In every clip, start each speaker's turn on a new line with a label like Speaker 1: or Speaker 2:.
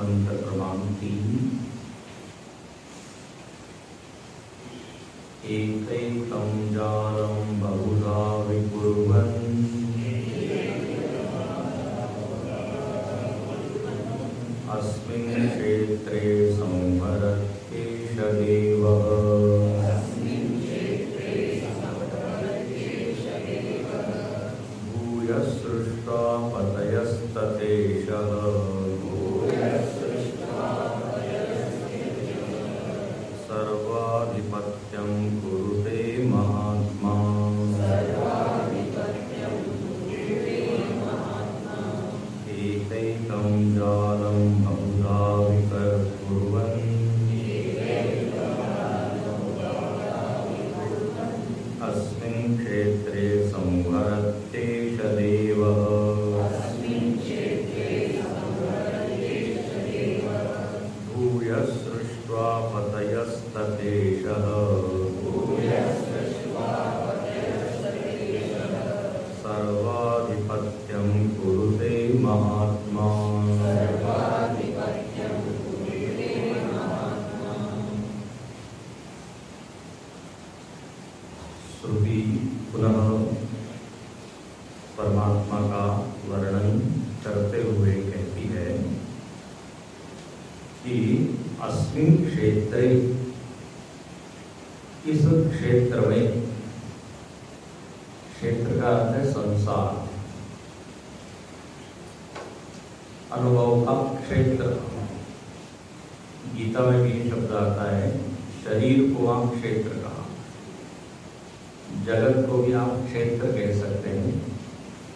Speaker 1: मंत्र क्रमांक 3। एकैकं जालं बहुधा विकुर्वन् अस्मिन् क्षेत्रे संहरत्येष देवः। भूयसृष्ट्वा पतयस्ततेषः सर्वाधिपत्यं कुरुते महात्मा। एकैकं जालं बहुधा विकुर्वन् अस्मिन् क्षेत्रे संहरत्येष देवः। भूयसृष्ट्वा पतयस्ततेषः सर्वाधिपत्यं कुरुते महात्मा। श्रुति पुनः परमात्मा का वर्णन करते हुए कहती है कि अस्मिन् क्षेत्रे, इस क्षेत्र में, क्षेत्र का अर्थ है संसार, अनुभव का क्षेत्र। गीता में भी ये शब्द आता है, शरीर को आप क्षेत्र कहा, जगत को भी आप क्षेत्र कह सकते हैं,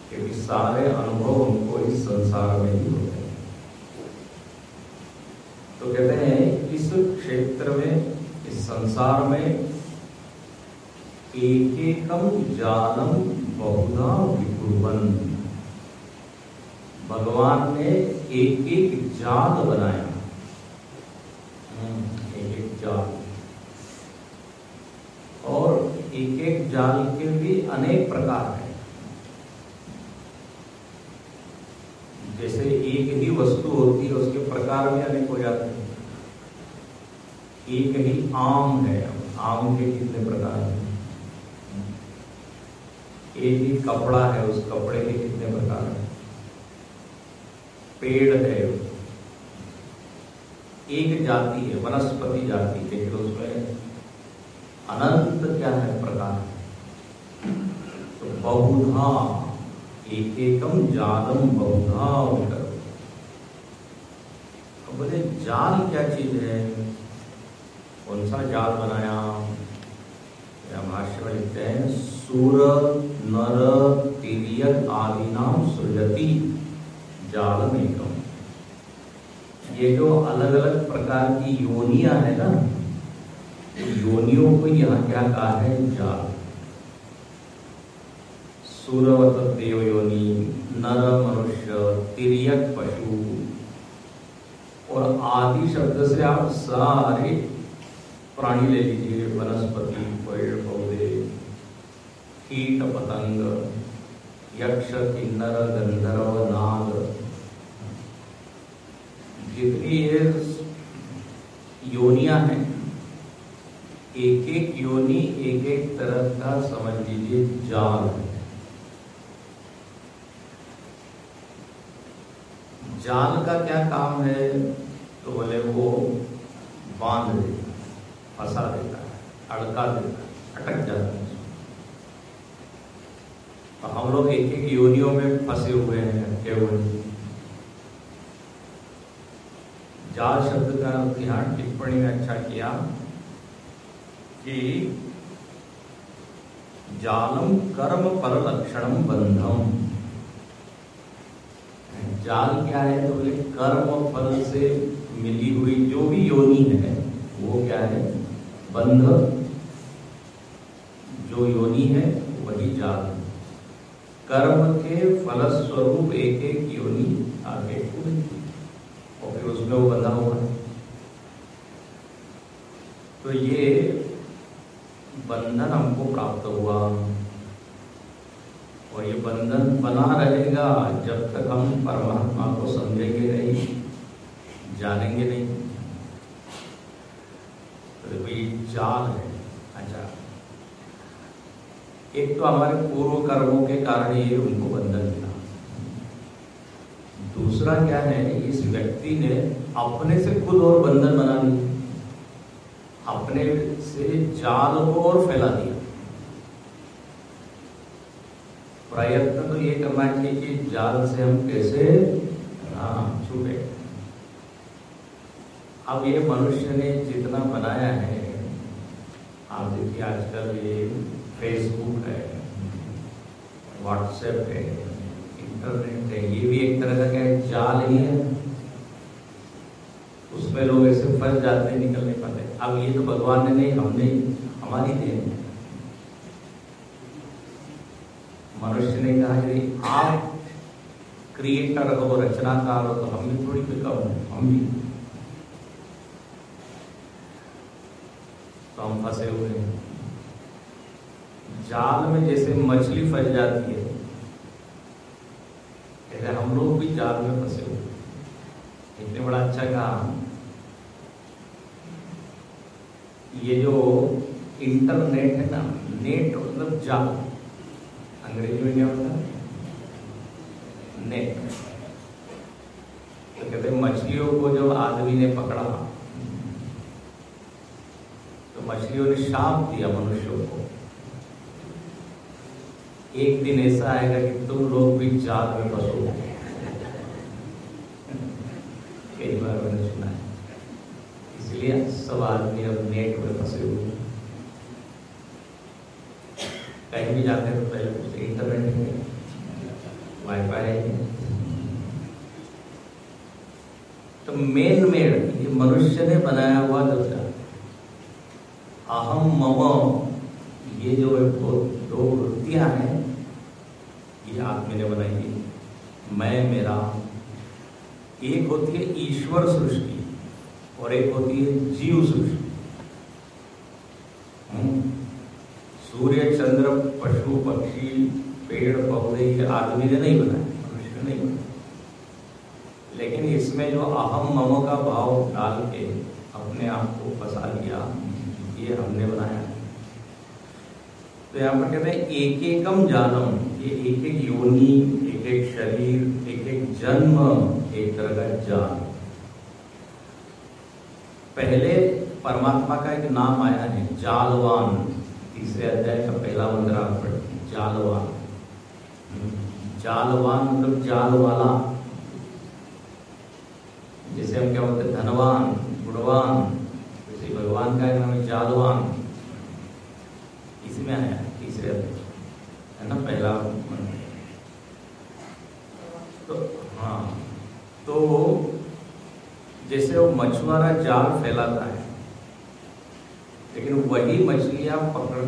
Speaker 1: क्योंकि सारे अनुभव उनको इस संसार में ही होते हैं। तो कहते हैं इस क्षेत्र में, इस संसार में एकैकं जालं बहुधा विकुर्वन्, भगवान ने एक एक जाल बनाया, एक एक जाल, और एक एक जाल के भी अनेक प्रकार हैं। जैसे एक ही वस्तु होती है, उसके प्रकार भी अनेक हो जाते हैं। एक ही आम है, आम के कितने प्रकार हैं। एक ही कपड़ा है, उस कपड़े के कितने प्रकार हैं। पेड़ है, एक जाति है, वनस्पति जाति, लेकिन उसमें अनंत क्या है, प्रकार। तो बहुधा, एकैकं जालं बहुधा विकुर्वन्। अब बोले जाल क्या चीज है, कौन सा जाल बनाया। या भाष्य में लिखते हैं, सूर नर तिर्यक आदिनाम सृजति जालमेकम्। ये जो अलग अलग प्रकार की योनियां है ना, योनियों को यहाँ क्या कहा है, जाल। सूरवत देव योनि, नर मनुष्य, तिर्यक पशु, और आदि शब्द से आप सारे प्राणी ले लीजिए, वनस्पति, पेड़ पौधे, कीट पतंग, यक्ष किन्नर गंधर्व नाग, जितनी ये योनियां हैं, एक एक योनि एक एक तरह का समझ लीजिए जाल है। जाल का क्या काम है, तो बोले वो बांध देता, फंसा देता है, अड़का देता है, अटक जाता है। तो हम लोग एक एक योनियों में फंसे हुए हैं, अटके हुए हैं। जाल शब्द का यहाँ टिप्पणी में अच्छा किया कि जालम कर्म फल लक्षणम बंधम। जाल क्या है, तो बोले कर्म फल से मिली हुई जो भी योनि है वो क्या है, बंध। जो योनि है वही जाल। कर्म के फलस्वरूप एक एक योनि आगे और फिर उसमें वो बंधा हुआ। तो ये बंधन हमको प्राप्त हुआ, और ये बंधन बना रहेगा जब तक हम परमात्मा को समझेंगे नहीं, जानेंगे नहीं। तो भाई जाल है। अच्छा, एक तो हमारे पूर्व कर्मों के कारण ये उनको बंधन मिला। दूसरा क्या है, इस व्यक्ति ने अपने से खुद और बंधन बना लिया, अपने से जाल को और फैला दिया। प्रयत्न तो ये करना चाहिए कि जाल से हम कैसे छूटे। अब ये मनुष्य ने जितना बनाया है, आप देखिए आजकल ये फेसबुक है, व्हाट्सएप है, इंटरनेट है, ये भी एक तरह का क्या है, जाल ही है। उसमें लोग ऐसे फंस जाते हैं, निकल नहीं पाते। अब ये तो भगवान ने नहीं, हमने, हमारी देन। मनुष्य ने कहा यदि आप क्रिएटर हो, रचनाकार हो, तो हम भी थोड़ी कोई कम है, हम भी तो हम फंसे हुए हैं जाल में। जैसे मछली फंस जाती है, ऐसे हम लोग भी जाल में फंसे हुए। इतने बड़ा अच्छा काम, ये जो इंटरनेट है ना, नेट मतलब जाल, अंग्रेजी में क्या होता है, नेट। तो कहते हैं मछलियों को जब आदमी ने पकड़ा तो मछलियों ने शाप दिया मनुष्यों को, एक दिन ऐसा आएगा कि तुम लोग भी जाल में फंसोगे। कई बार मैंने सुना है, इसलिए सब आदमी अब नेट में फंसे हुए। कहीं भी जाते हैं तो पहले पूछते इंटरनेट है, वाईफाई है। तो मेन मेड ये मनुष्य ने बनाया हुआ दूसरा अहम मम, ये जो दो वृत्तियां हैं, ये आदमी ने बनाई है, मैं मेरा। एक होती है ईश्वर सृष्टि और एक होती है जीव सृष्टि। सूर्य, चंद्र, पशु, पक्षी, पेड़ पौधे, ये आदमी ने नहीं बनाया, मनुष्य ने नहीं बनाया। लेकिन इसमें जो अहम मम का भाव डाल के अपने आप को फंसा लिया, ये हमने बनाया। तो यहाँ पर कहते हैं एक एकम जालम, ये एक एक योनि, एक एक शरीर, एक एक जन्म, एक तरह का जाल। पहले परमात्मा का एक नाम आया है, जालवान। तीसरे अध्याय का पहला मंत्र आप पढ़ें, जालवान। जालवान मतलब जाल वाला। जैसे हम क्या बोलते हैं, धनवान, गुणवान, वैसे भगवान का नाम है जालवान। इसमें आया तीसरे अध्याय है ना, पहला मंत्र। तो हाँ, तो जैसे वो मछुआरा जाल फैलाता है, लेकिन वही मछलियां पकड़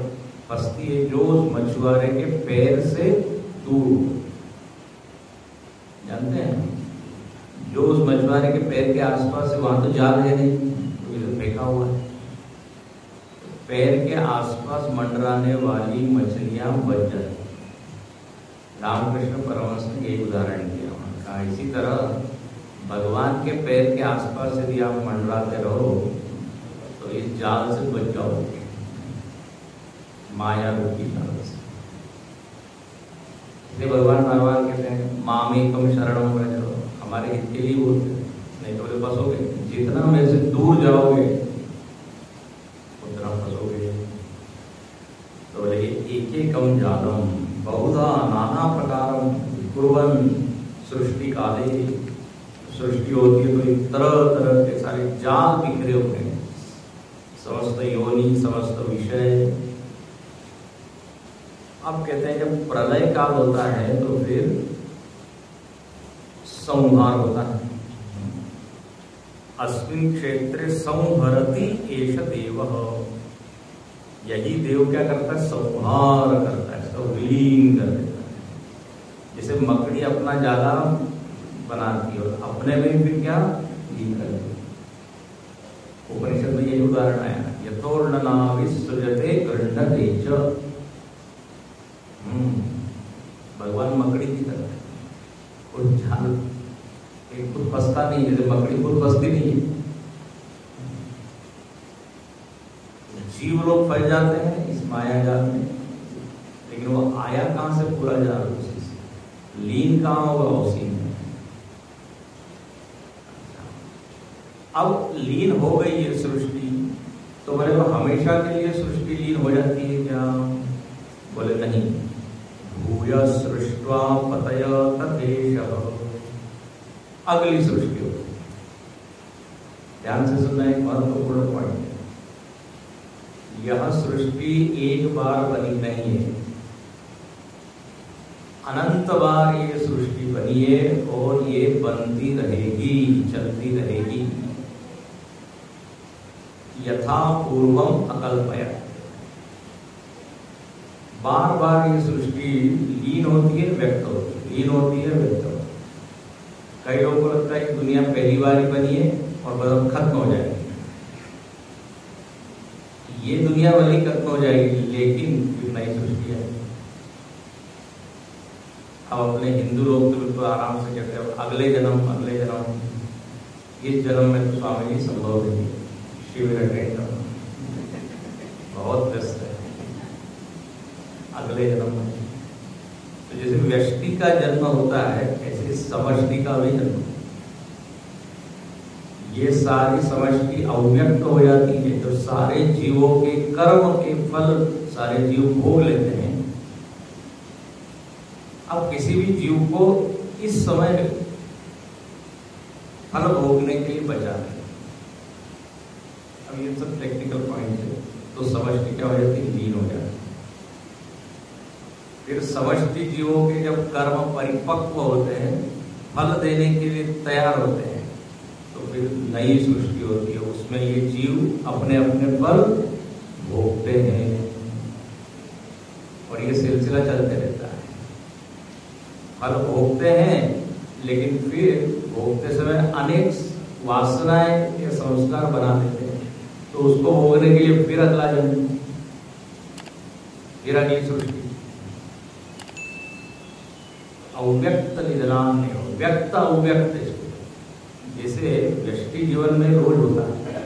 Speaker 1: फंसती है जो उस मछुआरे के पैर से दूर, जानते हैं, जो उस मछुआरे के पैर के आसपास है, वहां तो जाल है नहीं, तो इधर फेंका हुआ है। पैर के आसपास मंडराने वाली मछलियां बच जाती। रामकृष्ण परमहंस ने यही उदाहरण दिया, उन्होंने कहा इसी तरह भगवान के पैर के आसपास यदि आप मंडराते रहो तो इस जाल से बच जाओगे, माया रूपी जाल से। इसलिए भगवान भगवान कहते हैं मामेकम शरणम व्रज, हमारे हित के लिए बोलते हैं, नहीं तो फंसोगे। जितना मेरे से दूर जाओगे उतना फंसोगे। तो बोले एक एकम जालम बहुधा नाना प्रकारम कुर्वन् सृष्टि काले। सृष्टि होती है तो तरह तरह के सारे जाल बिखरे हुए हैं, समस्त योनि, समस्त विषय। अब कहते हैं जब प्रलय काल होता है तो फिर संहार होता है। अस्मिन् क्षेत्रे संहरति एष देवः, यही देव क्या करता है, संहार करता है, इसको विलीन कर देता है। जैसे मकड़ी अपना जाला बनाती है और अपने में फिर क्या लीन करती है। उपनिषद में यही उदाहरण आया, यथोर्णना विसृजते गृह्णते च। भगवान मकड़ी की तरह और जाल एक खुद फंसता नहीं, जैसे मकड़ी खुद फंसती नहीं है। जीव लोग फंस जाते हैं इस माया जाल में, लेकिन वो आया कहां से? पूरा जाल उसी से। लीन कहां होगा? उसी में। अब लीन हो गई ये सृष्टि, तो बोले वो हमेशा के लिए सृष्टि लीन हो जाती है क्या? बोले नहीं। भूय सृष्ट्वा पतय तथेशः, अगली सृष्टि हो। ध्यान से सुनना, एक महत्वपूर्ण पॉइंट है। यह सृष्टि एक बार बनी नहीं है, अनंत बार ये सृष्टि बनी है और ये बनती रहेगी, चलती रहेगी। यथा पूर्वम अकल्पया, बार बार ये सृष्टि लीन होती है, व्यक्त होती है, लीन होती है, व्यक्त होती है। कई लोगों को लगता है कि दुनिया पहली बार ही बनी है और बस खत्म हो जाएगी। ये दुनिया वाली खत्म हो जाएगी, लेकिन फिर नई सृष्टि है। अब अपने हिंदू लोग तो बिल्कुल आराम से कहते हैं अगले जन्म, अगले जन्म। इस जन्म में तो स्वामी जी संभव नहीं है, शिविर अटेंड करना बहुत व्यस्त है। अगले जन्म में तो जैसे व्यष्टि का जन्म होता है, ऐसे समष्टि का भी जन्म। ये सारी समष्टि अव्यक्त हो जाती है, तो सारे जीवों के कर्म के फल सारे जीव भोग लेते हैं। अब किसी भी जीव को इस समय फल भोगने के लिए बचा है। अब ये सब टेक्निकल पॉइंट है। तो समष्टि क्या हो जाती है? लीन हो जाती है। फिर समष्टि जीवों के जब कर्म परिपक्व होते हैं, फल देने के लिए तैयार होते हैं, तो फिर नई सृष्टि होती है। उसमें ये जीव अपने अपने फल भोगते हैं और ये सिलसिला चलते रहता है। फल भोगते हैं, लेकिन फिर भोगते समय अनेक वासनाएं या संस्कार बना देते हैं, तो उसको भोगने के लिए फिर अगला जन्म, फिर अगली सृष्टि। अव्यक्त निधनान नहीं हो, व्यक्त अव्यक्त। जैसे व्यष्टि जीवन में रोज होता है,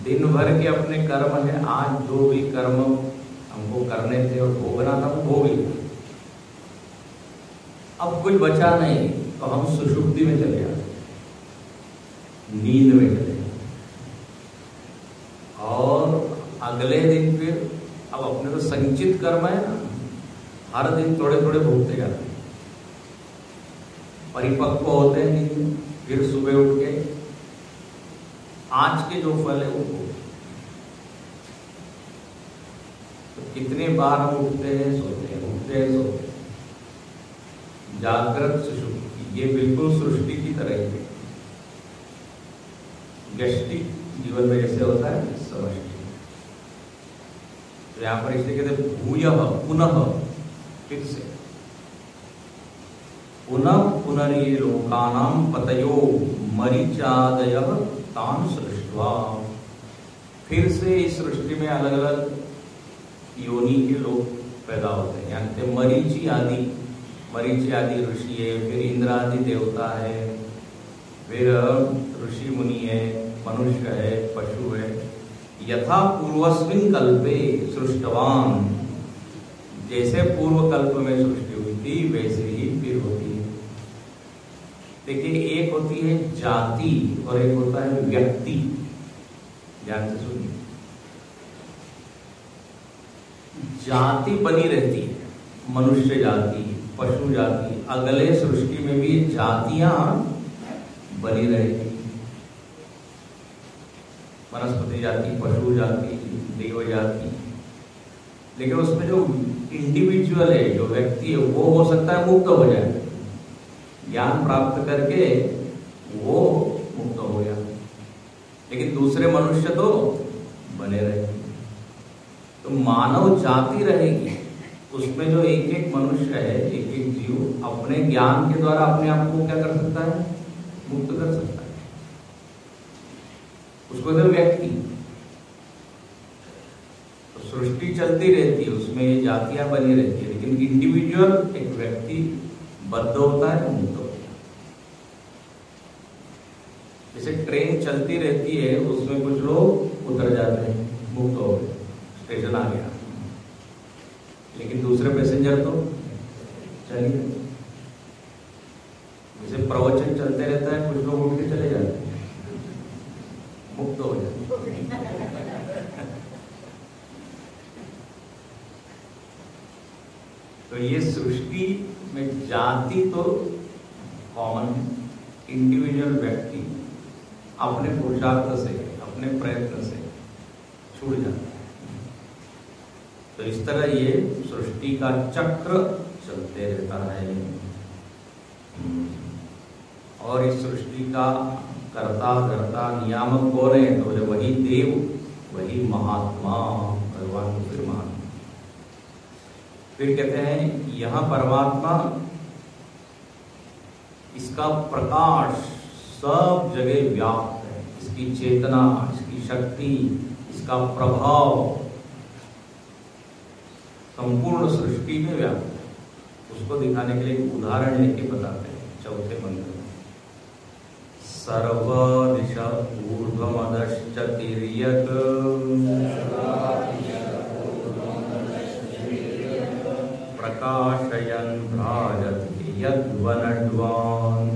Speaker 1: दिन भर के अपने कर्म है, आज जो भी कर्म हमको करने थे और भोगना था वो भोग लिया। अब कुछ बचा नहीं, तो हम सुषुप्ति में चले जाते, नींद में चले जाते, और अगले दिन फिर अब अपने तो संचित कर्म है ना, हर दिन थोड़े थोड़े भोगते जाते हैं। परिपक्व होते हैं नींद में, फिर सुबह उठ के आज के जो फल है वो भोगते। तो कितने बार हम उठते हैं, सोते हैं, उठते हैं, सोते हैं। जागृत सुषुप्ति, ये बिल्कुल सृष्टि की तरह ही है। व्यष्टि जीवन में जैसे होता है समष्टि। तो यहाँ पर इसलिए कहते हैं भूयः, पुनः, फिर से, पुनः पुनर्ये लोकानां पतयो मरीचादयः तान् सृष्ट्वा। फिर से इस सृष्टि में अलग अलग योनि के लोग पैदा होते हैं। यानी मरीचि आदि ऋषि है, फिर इंद्र आदि देवता है, फिर ऋषि मुनि है, मनुष्य है, पशु है। यथा पूर्वस्मिन् कल्पे सृष्टवान, जैसे पूर्व कल्प में सृष्टि हुई थी वैसे ही फिर होती है। देखिए, एक होती है जाति और एक होता है व्यक्ति। ध्यान से सुनिए, जाति बनी रहती है, मनुष्य जाति, पशु जाति, अगले सृष्टि में भी जातियां बनी रहेगी। वनस्पति जाति, पशु जाति, देव जाति। लेकिन उसमें जो इंडिविजुअल है, जो व्यक्ति है, वो हो सकता है मुक्त हो जाए, ज्ञान प्राप्त करके वो मुक्त हो जाए, लेकिन दूसरे मनुष्य तो बने रहेंगे। तो मानव जाति रहेगी, उसमें जो एक एक मनुष्य है, एक एक जीव अपने ज्ञान के द्वारा अपने आप को क्या कर सकता है? मुक्त कर सकता है। उसको कहते हैं व्यक्ति। तो सृष्टि चलती रहती है, उसमें ये जातियां बनी रहती है, लेकिन इंडिविजुअल एक व्यक्ति बद्ध होता है, मुक्त होता है। जैसे ट्रेन चलती रहती है, उसमें कुछ लोग उतर जाते हैं, मुक्त हो गए, स्टेशन आ गया, लेकिन दूसरे पैसेंजर तो चलिए। जैसे प्रवचन चलते रहता है, कुछ लोग उठ के चले जाते हैं, मुक्त हो जाते हैं। तो ये सृष्टि में जाति तो कॉमन, इंडिविजुअल व्यक्ति अपने पुरुषार्थ से, अपने प्रयत्न से छूट जाता है। तो इस तरह ये सृष्टि का चक्र चलते रहता है। और इस सृष्टि का कर्ता धर्ता नियामक कौन है? तो वही देव, वही महात्मा, भगवान को फिर महात्मा। फिर कहते हैं यहाँ परमात्मा, इसका प्रकाश सब जगह व्याप्त है, इसकी चेतना, इसकी शक्ति, इसका प्रभाव संपूर्ण सृष्टि में व्याप्त है। उसको दिखाने के लिए एक उदाहरण लेके बताते हैं चौथे मंत्र में। सर्व दिशा ऊर्ध्वमदश्च तिर्यक् प्रकाशयन् भ्राजते यद्वनड्वान्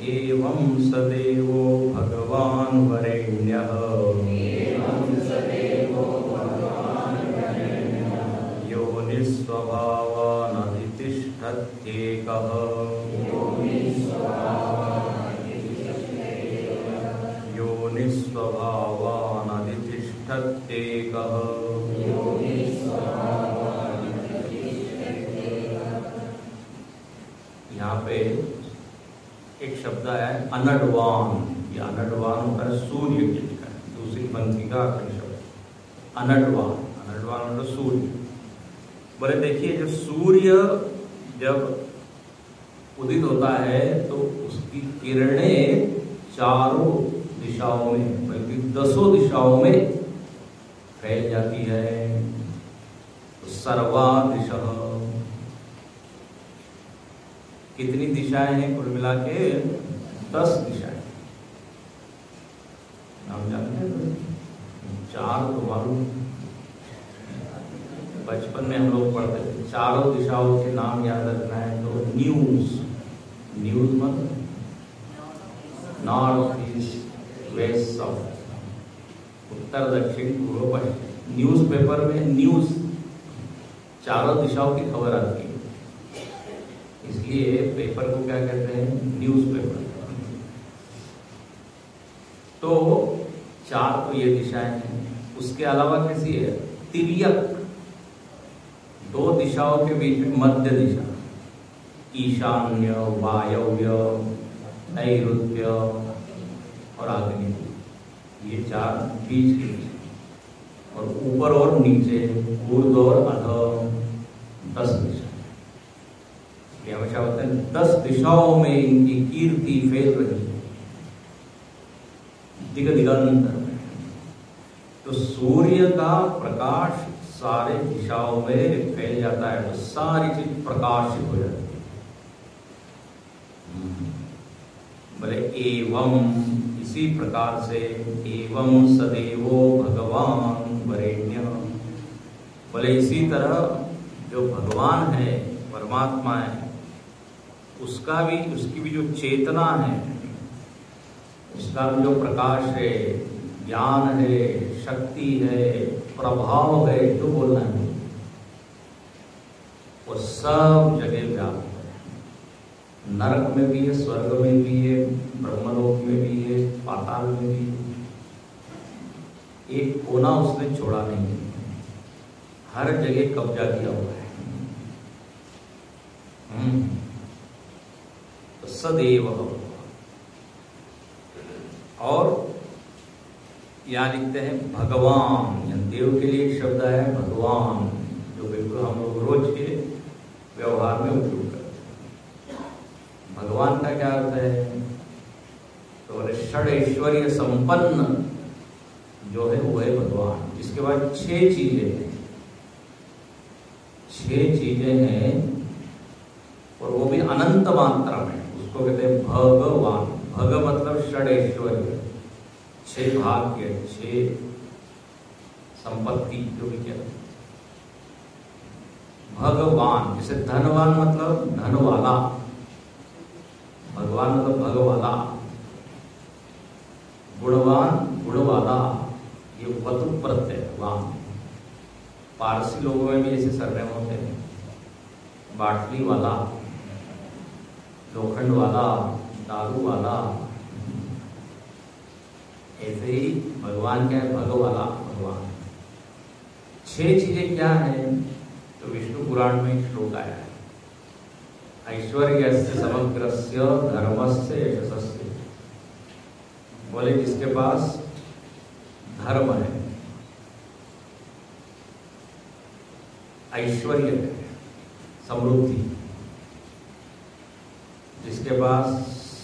Speaker 1: एवं सदेवो भगवान् वरेण्यः यो निस्वभावानधितिष्ठत्येकः यो निस्वभावानधितिष्ठत्येकः। यहाँ पे एक शब्द है अनडवान। ये अनडवान होता है सूर्य के लिए, दूसरी पंक्ति का आखिरी शब्द अनडवान। अनडवान होता है सूर्य। बोले देखिए, जब सूर्य जब उदित होता है तो उसकी किरणें चारों दिशाओं में, बल्कि 10 दिशाओं में फैल जाती है। तो सर्वा दिशा, कितनी दिशाएं हैं? कुल मिला के 10 दिशाएं। नाम जानते हैं? 4 तो मालूम, बचपन में हम लोग पढ़ते थे। चारों दिशाओं के नाम याद रखना है। तो न्यूज, न्यूज मतलब नॉर्थ ईस्ट वेस्ट साउथ, उत्तर दक्षिण पूर्व पश्चिम। न्यूज़पेपर में न्यूज चारों दिशाओं की खबर आती है, इसलिए पेपर को क्या कहते हैं? न्यूज़पेपर। तो 4 तो ये दिशाएं हैं। उसके अलावा कैसी है? तिर्यक, 2 दिशाओं के बीच में मध्य दिशा, ईशान्य, वायव्य, नैऋत्य और आग्नेय, ये 4 बीच के बीच। और ऊपर और नीचे, ऊर्ध्व और अधः, 10 दिशा। ये हमेशा होता है 10 दिशाओं में इनकी कीर्ति फैल रही है, दिगंतर में। तो सूर्य का प्रकाश सारे दिशाओं में फैल जाता है, तो सारी चीज प्रकाशित हो जाती है। बोले एवं, इसी प्रकार से, एवं सदैवो भगवान वरेण्य। बोले इसी तरह जो भगवान है, परमात्मा है, उसका भी, उसकी भी जो चेतना है, उसका भी जो प्रकाश है, ज्ञान है, शक्ति है, प्रभाव है, जो बोलना है, वो सब जगह व्याप्त है। नरक में भी है, स्वर्ग में भी है, ब्रह्मलोक में भी है, पाताल में भी है। एक कोना उसने छोड़ा नहीं है, हर जगह कब्जा किया हुआ है। तो सदैव। और यहाँ लिखते हैं भगवान, देव के लिए एक शब्द है भगवान, जो बिल्कुल हम लोग रोज के व्यवहार में उपयोग करते हैं। भगवान का क्या अर्थ है? तो बोले षड ऐश्वर्य संपन्न जो है वो है भगवान। इसके बाद 6 चीजें हैं। 6 चीजें हैं और वो भी अनंत मात्रा में। उसको कहते हैं भगवान। भग मतलब षड ऐश्वर्य, 6 भाग्य, 6 संपत्ति जो भी कहते हैं। भगवान जैसे धनवान मतलब धन वाला, भगवान मतलब भगवाला, गुणवान गुणवाला, ये वतु प्रत्यय वान। पारसी लोगों में भी ऐसे सरनेम होते हैं, बाटली वाला, लोखंड वाला, दारू वाला। ऐसे ही भगवान क्या है? भगवाला, भगवान। 6 चीजें क्या है? तो विष्णु पुराण में एक श्लोक आया है, ऐश्वर्यस्य समग्रस्य धर्मस्य यशस्य। बोले जिसके पास धर्म है, ऐश्वर्य है, समृद्धि, जिसके पास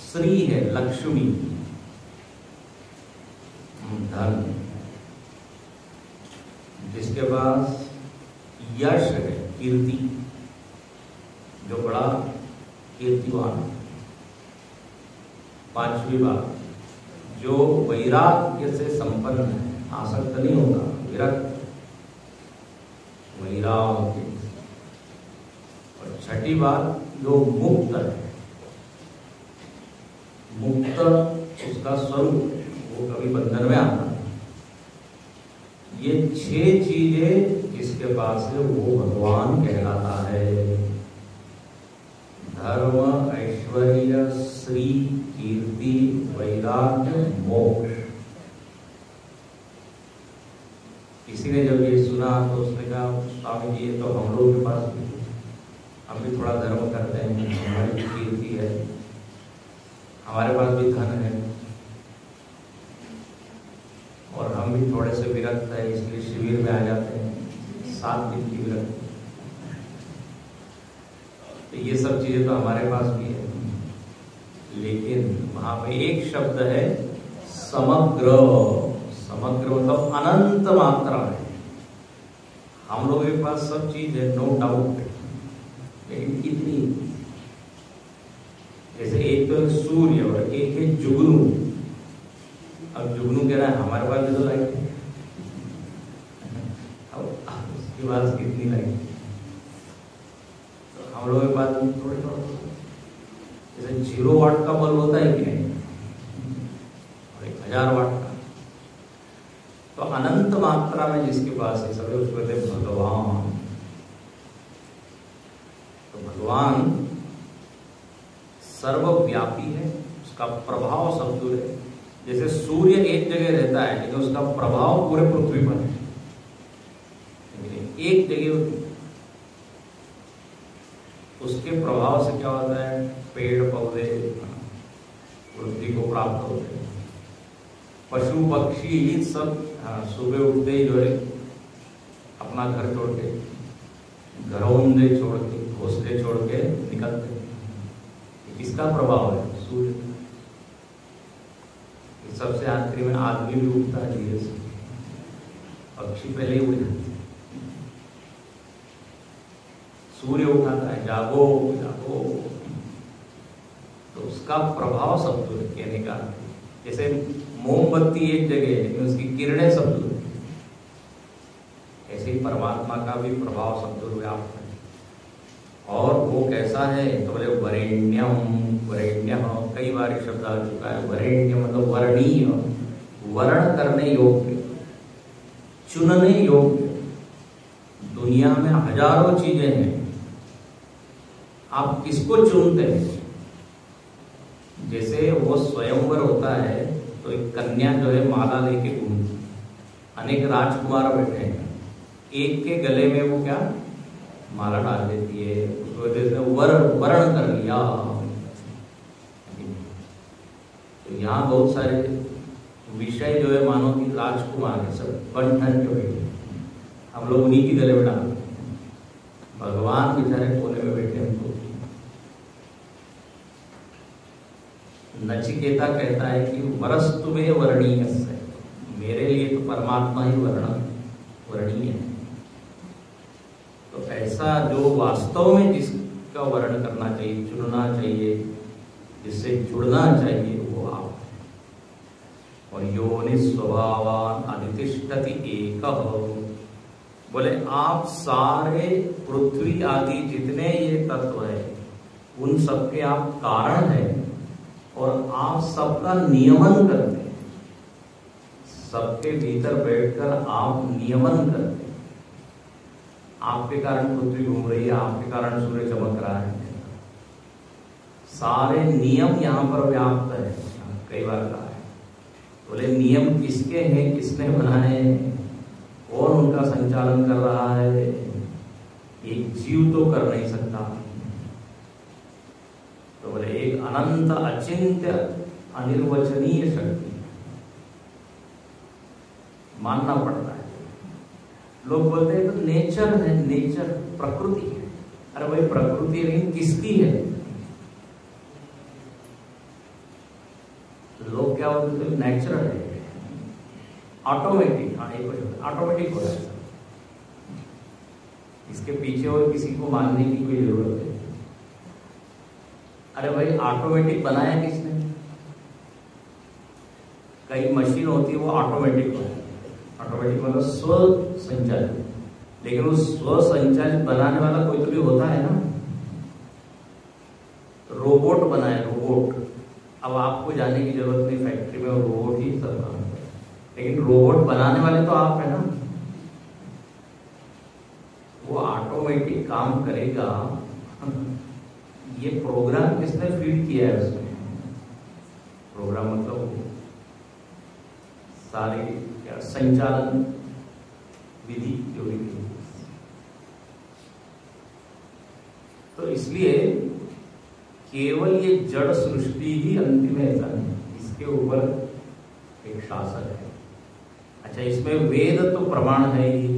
Speaker 1: श्री है, लक्ष्मी, धन, जिसके पास यश है, कीर्ति, जो बड़ा कीर्तिवान। 5वीं बात, जो वैराग्य से संपन्न है, आसक्त नहीं होता, विरक्त, वैराग्य। और 6ठी बात, जो मुक्त है, मुक्त उसका स्वरूप, वो कभी बंधन में आता है। ये 6 चीजें जिसके पास है वो भगवान कहलाता है। धर्म, ऐश्वर्य, श्री, कीर्ति, वैराग्य, मोक्ष। किसी ने जब ये सुना तो उसने कहा स्वामी जी ये तो हम लोगों के पास भी, हम भी थोड़ा धर्म करते हैं, हमारी भी कीर्ति है, हमारे पास भी धन है, और हम भी थोड़े से विरक्त है, इसलिए शिविर में आ जाते हैं, 7 दिन की विरक्त। तो ये सब चीजें तो हमारे पास भी है, लेकिन वहां पे एक शब्द है समग्र। समग्र मतलब अनंत मात्रा है। हम लोगों के पास सब चीज है, नो डाउट, लेकिन कितनी? जैसे एक तो सूर्य और एक है जुगनू। अब जुगनू कह रहा है हमारे पास भी तो लाइट है, अब उसके पास कितनी लाइट है? तो हम लोगों के पास थोड़े थोड़ा, जैसे 0 वाट का बल्ब होता है कि नहीं, और 1000 वाट का। तो अनंत मात्रा में जिसके पास है सब, उसको कहते हैं भगवान। तो भगवान सर्वव्यापी है, उसका प्रभाव सब दूर है। जैसे सूर्य एक जगह रहता है लेकिन उसका प्रभाव पूरे पृथ्वी पर है, एक जगह उसके प्रभाव से क्या होता है? पेड़ पौधे वृद्धि को प्राप्त होते हैं, पशु पक्षी सब सुबह उठते ही जो है अपना घर छोड़ के, घरौंदे छोड़ के, घोंसले छोड़ के निकलते हैं। किसका प्रभाव है? सूर्य। सबसे आखिरी में आदमी भी उठता है धीरे से, पक्षी पहले ही उड़ जाते हैं, सूर्य उठाता है, जागो जागो। तो उसका प्रभाव सब दूर कहने का। जैसे मोमबत्ती एक जगह है लेकिन उसकी किरणें सब दूर, ऐसे ही परमात्मा का भी प्रभाव सब दूर व्याप्त है। और वो कैसा है? तो बोले वरेण्यम। वरेण्य कई बार शब्द आ चुका है। वरेण्य मतलब वर्णीय, वर्ण करने योग्य, चुनने योग्य। दुनिया में हजारों चीजें हैं, आप किसको चुनते हैं? जैसे वो स्वयंवर होता है तो एक कन्या जो है माला लेके घूमती, अनेक राजकुमार बैठे हैं, एक के गले में वो क्या माला डाल देती है, उसको जैसे वर्ण कर लिया। तो यहाँ बहुत सारे विषय जो है मानो कि राजकुमार है, सब बन ठन के बैठे, हम लोग उन्हीं के गले में डाल, भगवान बेचारे कोने में बैठे हैं। तो नचिकेता कहता है कि वरस्तु में वर्णीय है, मेरे लिए तो परमात्मा ही वर्णीय है। तो ऐसा जो वास्तव में जिस का वर्णन करना चाहिए, चुनना चाहिए, जिससे जुड़ना चाहिए वो आप। और योनि स्वभावान अधितिष्ठति एकः, बोले आप सारे पृथ्वी आदि जितने ये तत्व है उन सबके आप कारण हैं और आप सबका नियमन करते हैं। सबके भीतर बैठकर आप नियमन करते हैं। आपके कारण पृथ्वी घूम रही है, आपके कारण सूर्य चमक रहा है, सारे नियम यहाँ पर व्याप्त है। कई बार कहा है, बोले नियम किसके हैं, किसने बनाए, कौन उनका संचालन कर रहा है, एक जीव तो कर नहीं सकता। तो बोले एक अनंत अचिंत्य अनिर्वचनीय शक्ति मानना पड़ता है। लोग बोलते हैं तो नेचर है, नेचर प्रकृति है। अरे भाई प्रकृति लेकिन किसकी है? लोग क्या बोलते हैं नेचुरल है, ऑटोमेटिक। हाँ एक ऑटोमेटिक हो रहा है, इसके पीछे और किसी को मानने की कोई जरूरत है? अरे भाई ऑटोमेटिक बनाया किसने? कई मशीन होती है वो ऑटोमेटिक बनाती है, ऑटोमेटिक मतलब स्व संचालित, लेकिन उस स्व संचालित बनाने वाला कोई तो भी होता है ना। रोबोट बनाए, रोबोट। अब आपको जाने की जरूरत नहीं, फैक्ट्री में रोबोट ही सब काम करे, लेकिन रोबोट बनाने वाले तो आप है ना। वो ऑटोमेटिक काम करेगा, ये प्रोग्राम किसने फीड किया है उसमें? प्रोग्राम मतलब सारी क्या संचालन विधि जो भी। तो इसलिए केवल ये जड़ सृष्टि ही अंतिम ऐसा नहीं, इसके ऊपर एक शासन है। अच्छा, इसमें वेद तो प्रमाण है ही,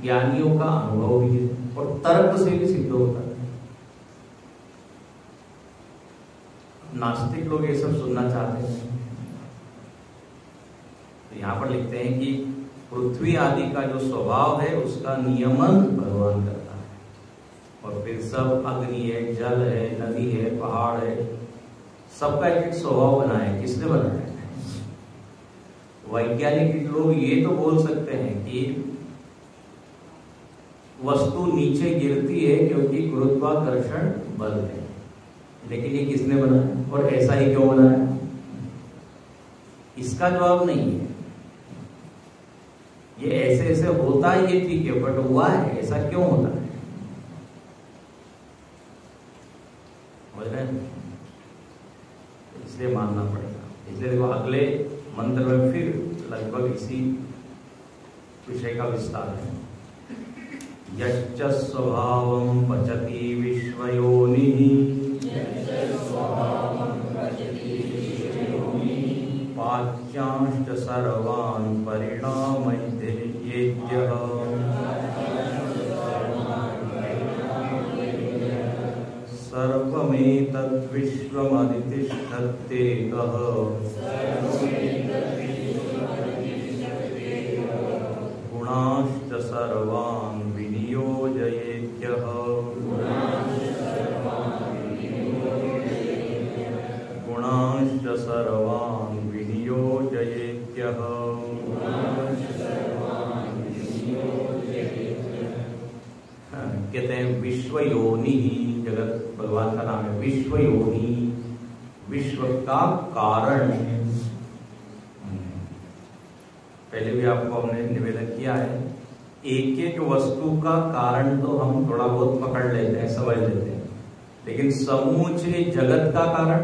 Speaker 1: ज्ञानियों का अनुभव भी है और तर्क से भी सिद्ध होता है। नास्तिक लोग ये सब सुनना चाहते हैं, तो यहाँ पर लिखते हैं कि पृथ्वी आदि का जो स्वभाव है उसका नियमन भगवान करता है। और फिर सब अग्नि है, जल है, नदी है, पहाड़ है, सबका एक स्वभाव बनाया है। किसने बनाया है? वैज्ञानिक लोग ये तो बोल सकते हैं कि वस्तु नीचे गिरती है क्योंकि गुरुत्वाकर्षण बल है, लेकिन ये किसने बनाया और ऐसा ही क्यों बनाया? इसका जवाब नहीं है। ये ऐसे ऐसे होता है, ये ठीक है, बट हुआ है, ऐसा क्यों होता है? समझ रहे हैं? इसलिए मानना पड़ेगा। इसलिए देखो अगले मंत्र में फिर लगभग इसी विषय का विस्तार है। यश्च स्वभावं पचति विश्वयोनिः पाच्यांश्च सर्वान् परिणामयते येद्यः सर्वमेतद्विश्वमधितिष्ठत्येकः गुणाश्च सर्वान् विनियोजयेत्यः गुणाश्च सर्वान् विनियोजयेत्यः। कहते हैं विश्व योनि ही जगत भगवान का नाम है। विश्व योनि, विश्व का कारण है। पहले भी आपको हमने निवेदन किया है, एक एक वस्तु का कारण तो हम थोड़ा बहुत पकड़ लेते हैं, समझ लेते हैं, लेकिन समूचे जगत का कारण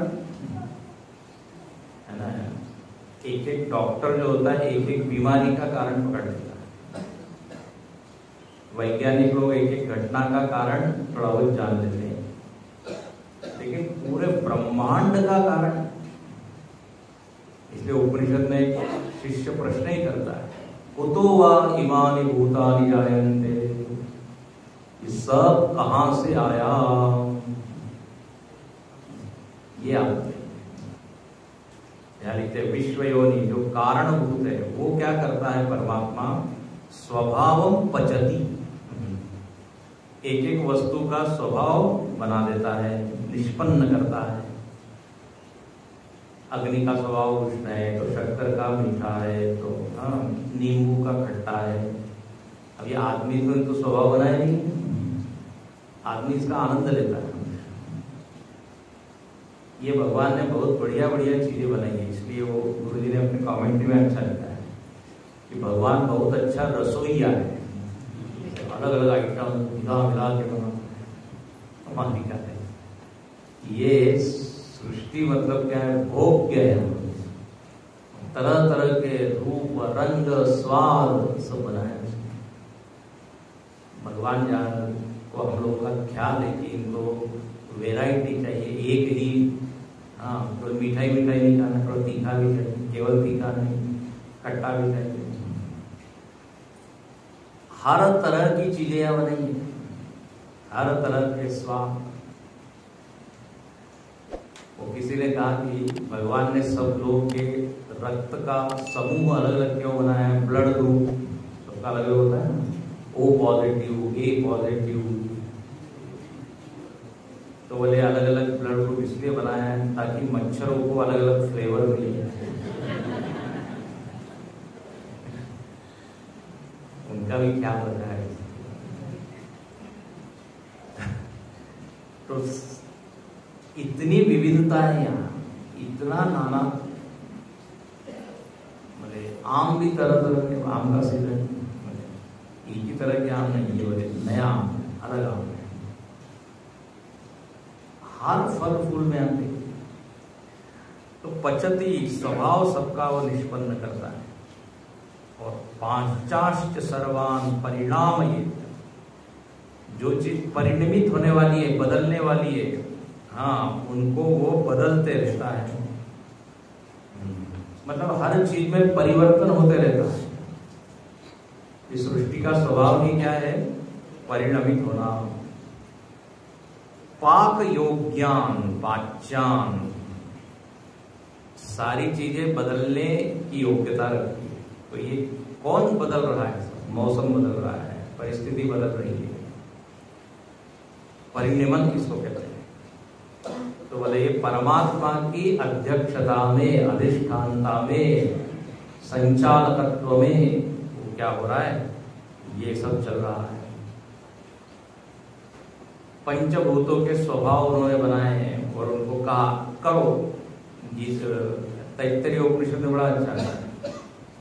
Speaker 1: है ना। एक एक डॉक्टर जो होता है एक एक बीमारी का कारण पकड़ लेता है। वैज्ञानिक लोग एक एक घटना का कारण थोड़ा बहुत जान लेते हैं, लेकिन पूरे ब्रह्मांड का कारण। इसलिए उपनिषद में एक शिष्य प्रश्न ही करता है, कुतो वा इमानि भूतानि जायन्ते, ये सब कहां से आया? ये आप लिखते विश्व योनि, जो कारणभूत है वो क्या करता है? परमात्मा स्वभावं पचति, एक एक वस्तु का स्वभाव बना देता है, निष्पन्न करता है। अग्नि का स्वभाव उष्ण है तो शक्कर का मीठा है, तो नींबू का खट्टा है। अब ये आदमी तो स्वभाव बनाया नहीं, आदमी इसका आनंद लेता है। ये भगवान ने बहुत बढ़िया बढ़िया चीजें बनाई है, इसलिए वो गुरु जी ने अपने कमेंट्री में अच्छा लिखा है कि भगवान बहुत अच्छा रसोईया है, अलग अलग आइटम मिला मिला के बनाता है। ये सृष्टि मतलब क्या है, भोग्य है, तरह तरह के रूप रंग स्वाद सब बनाया है। भगवान जान को हम लोग का ख्याल है कि इनको वेराइटी चाहिए, एक ही तो मिठाई नहीं खाना, थोड़ा तीखा भी चाहिए, केवल तीखा नहीं, खट्टा भी चाहिए। हर तरह की चीजें यहाँ बनाई है, हर तरह के स्वाद। वो किसी ने कहा कि भगवान ने सब लोग के रक्त का समूह अलग अलग क्यों बनाया है, ब्लड ग्रुप सबका अलग अलग होता है ना, O पॉजिटिव, A पॉजिटिव, तो बोले अलग अलग ब्लड ग्रुप इसलिए बनाया है ताकि मच्छरों को अलग अलग फ्लेवर मिले, उनका भी ख्याल रखा है। तो इतनी विविधता है यहाँ, इतना नाना, बोले आम भी तरह तरह के, आम का सीजन एक ही तरह के आम नहीं है, बोले नया आम, अलग आम है। हर फल फूल में आते तो पचती स्वभाव सबका वो निष्पन्न करता है। और पांचाश्च सर्वान परिणाम, ये जो चीज परिणमित होने वाली है, बदलने वाली है, उनको वो बदलते रहता है। मतलब हर चीज में परिवर्तन होते रहता है। इस सृष्टि का स्वभाव ही क्या है, परिणमित होना। पाक योग्यान पाच्यान, सारी चीजें बदलने की योग्यता रखती है। तो ये कौन बदल रहा है, मौसम बदल रहा है, परिस्थिति बदल रही है, परिणमन किसको कहते हैं। तो बोले ये परमात्मा की अध्यक्षता में, अधिष्ठानता में, संचालकत्व में वो क्या हो रहा है, ये सब चल रहा है। पंचभूतों के स्वभाव उन्होंने बनाए हैं और उनको कहा करो। जिस तैत्तरीय उपनिषद में बड़ा अच्छा है,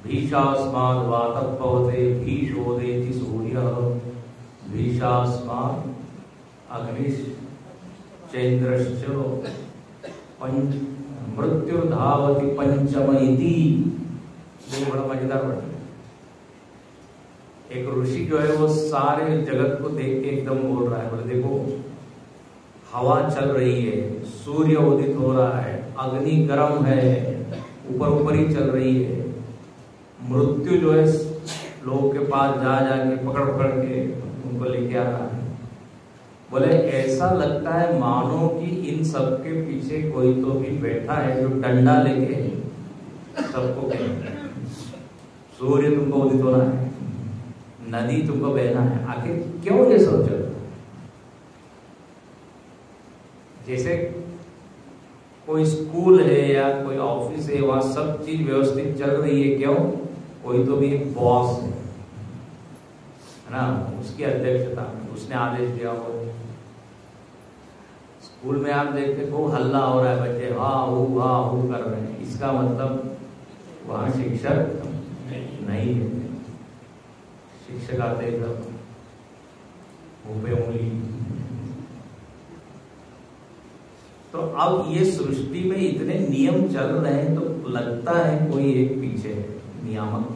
Speaker 1: भीषास्माद वातः पवते भीषोदेति सूर्यः, भीषास्माद अग्निश्चैन्द्रश्च मृत्युर्धावति पंचम इति। ये बड़ा मजेदार वर्ड है। एक ऋषि जो है वो सारे जगत को देख के एकदम बोल रहा है, बोले देखो हवा चल रही है, सूर्य उदित हो रहा है, अग्नि गर्म है, ऊपर ऊपर ही चल रही है, मृत्यु जो है लोगों के पास जा जाके पकड़ पकड़ के उनको लेके आ रहा है। बोले ऐसा लगता है मानो कि इन सबके पीछे कोई तो भी बैठा है जो डंडा लेके सबको कहता है सूर्य तुमको उदित होना है, नदी तुमको बहना है। आखिर क्यों ये सब चल रहा है? जैसे कोई स्कूल है या कोई ऑफिस है, वहां सब चीज व्यवस्थित चल रही है, क्यों? कोई तो भी एक बॉस है ना, उसकी अध्यक्षता में उसने आदेश दिया हो। स्कूल में आप देखते खूब हल्ला हो रहा है, बच्चे हा हू कर रहे हैं, इसका मतलब वहां शिक्षक नहीं है। शिक्षक आते सब मुंह पे उंगली। तो अब ये सृष्टि में इतने नियम चल रहे हैं तो लगता है कोई एक पीछे नियामक।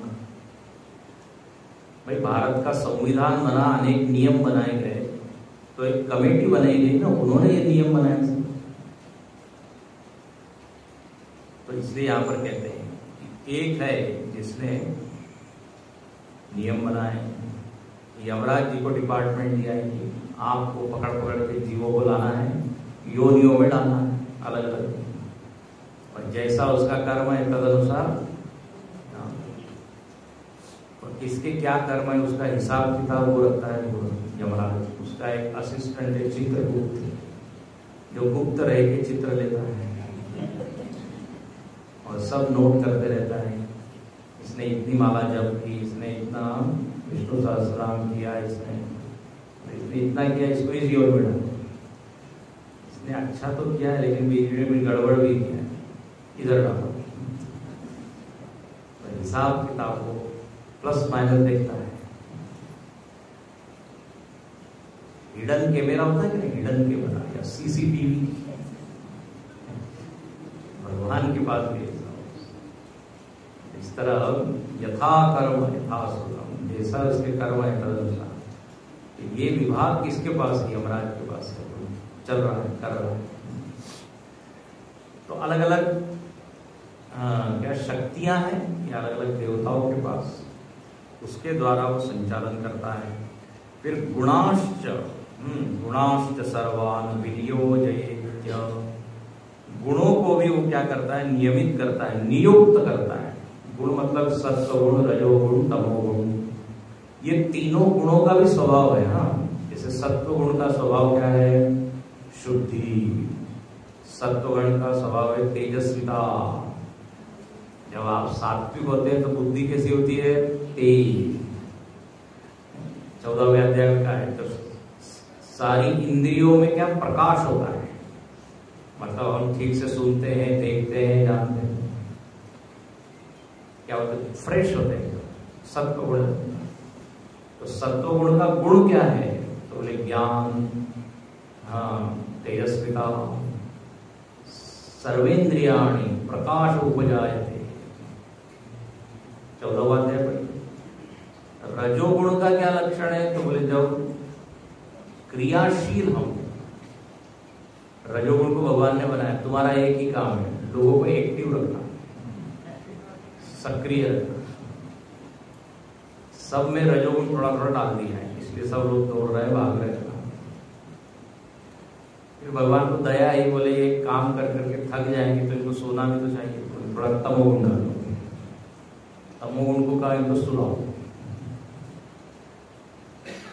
Speaker 1: भाई भारत का संविधान बना, अनेक नियम बनाए गए, तो एक कमेटी बनाई गई ना, उन्होंने ये नियम बनाए। तो इसलिए यहां पर कहते हैं कि एक है जिसने नियम बनाए, यमराज जी को डिपार्टमेंट दिया है कि आपको पकड़ पकड़ के जीवों को लाना है, योनियों में डालना है अलग अलग, और जैसा उसका कर्म है तदनुसार। किसके क्या कर्म है उसका हिसाब किताब वो रखता है यमराज। उसका एक असिस्टेंट है चित्रगुप्त, जो गुप्त रह के चित्र लेता है और सब नोट करते रहता है। इसने इतनी माला जप की, इसने इतना विष्णु सहस्त्रनाम किया, इसने इतना किया, इसको इसी ओर मिला। इसने अच्छा तो किया है लेकिन बीच में गड़बड़ भी किया है, इधर डालो। तो हिसाब किताब को प्लस माइनस देखता है। हिडन कैमरा होता है कि नहीं, हिडन कैमरा या सीसीटीवी, भगवान के पास भी इस तरह यथा कर्म यथा सुखम, जैसा उसके कर्म है तदनुसार। तो ये विभाग किसके पास है, यमराज के पास है, चल रहा है, कर रहा है। तो अलग अलग क्या शक्तियां हैं, ये अलग अलग देवताओं के पास, उसके द्वारा वो संचालन करता है। फिर गुणाश्च सर्वान विनियोजयेत्य, गुणों को भी वो क्या करता है, नियमित करता है, नियुक्त करता है। गुण मतलब सत्वगुण, रजोगुण, तमोगुण, ये तीनों गुणों का भी स्वभाव है। हाँ, जैसे सत्वगुण का स्वभाव क्या है, शुद्धि। सत्वगुण का स्वभाव है तेजस्विता। जब आप सात्विक होते हैं तो बुद्धि कैसी होती है, तेज। 14वें अध्याय में क्या है, तो सारी इंद्रियों में क्या प्रकाश होता है, मतलब हम ठीक से सुनते हैं, देखते हैं, जानते हैं, क्या होता है, फ्रेश होते हैं। सत्वगुण, तो सत्वगुण का गुण क्या है, तो बोले ज्ञान, हाँ, तेजस्विता, सर्वेंद्रियाणि प्रकाश उपजायते। 14वां अध्याय पर। रजोगुण का क्या लक्षण है, तो बोले जब क्रियाशील हम, रजोगुण को भगवान ने बनाया, तुम्हारा एक ही काम है, लोगों को एक्टिव रखना, सक्रिय रखना। सब में रजोगुण थोड़ा थोड़ा डाल दिया है, इसलिए सब लोग दौड़ रहे हैं, भाग रहे हैं। फिर भगवान को दया ही, बोले ये काम कर करके थक जाएंगे तो इनको सोना भी तो चाहिए, तो थोड़ा तमोगुण डालो। तमोगुण को कहा, इनको सुनाओ।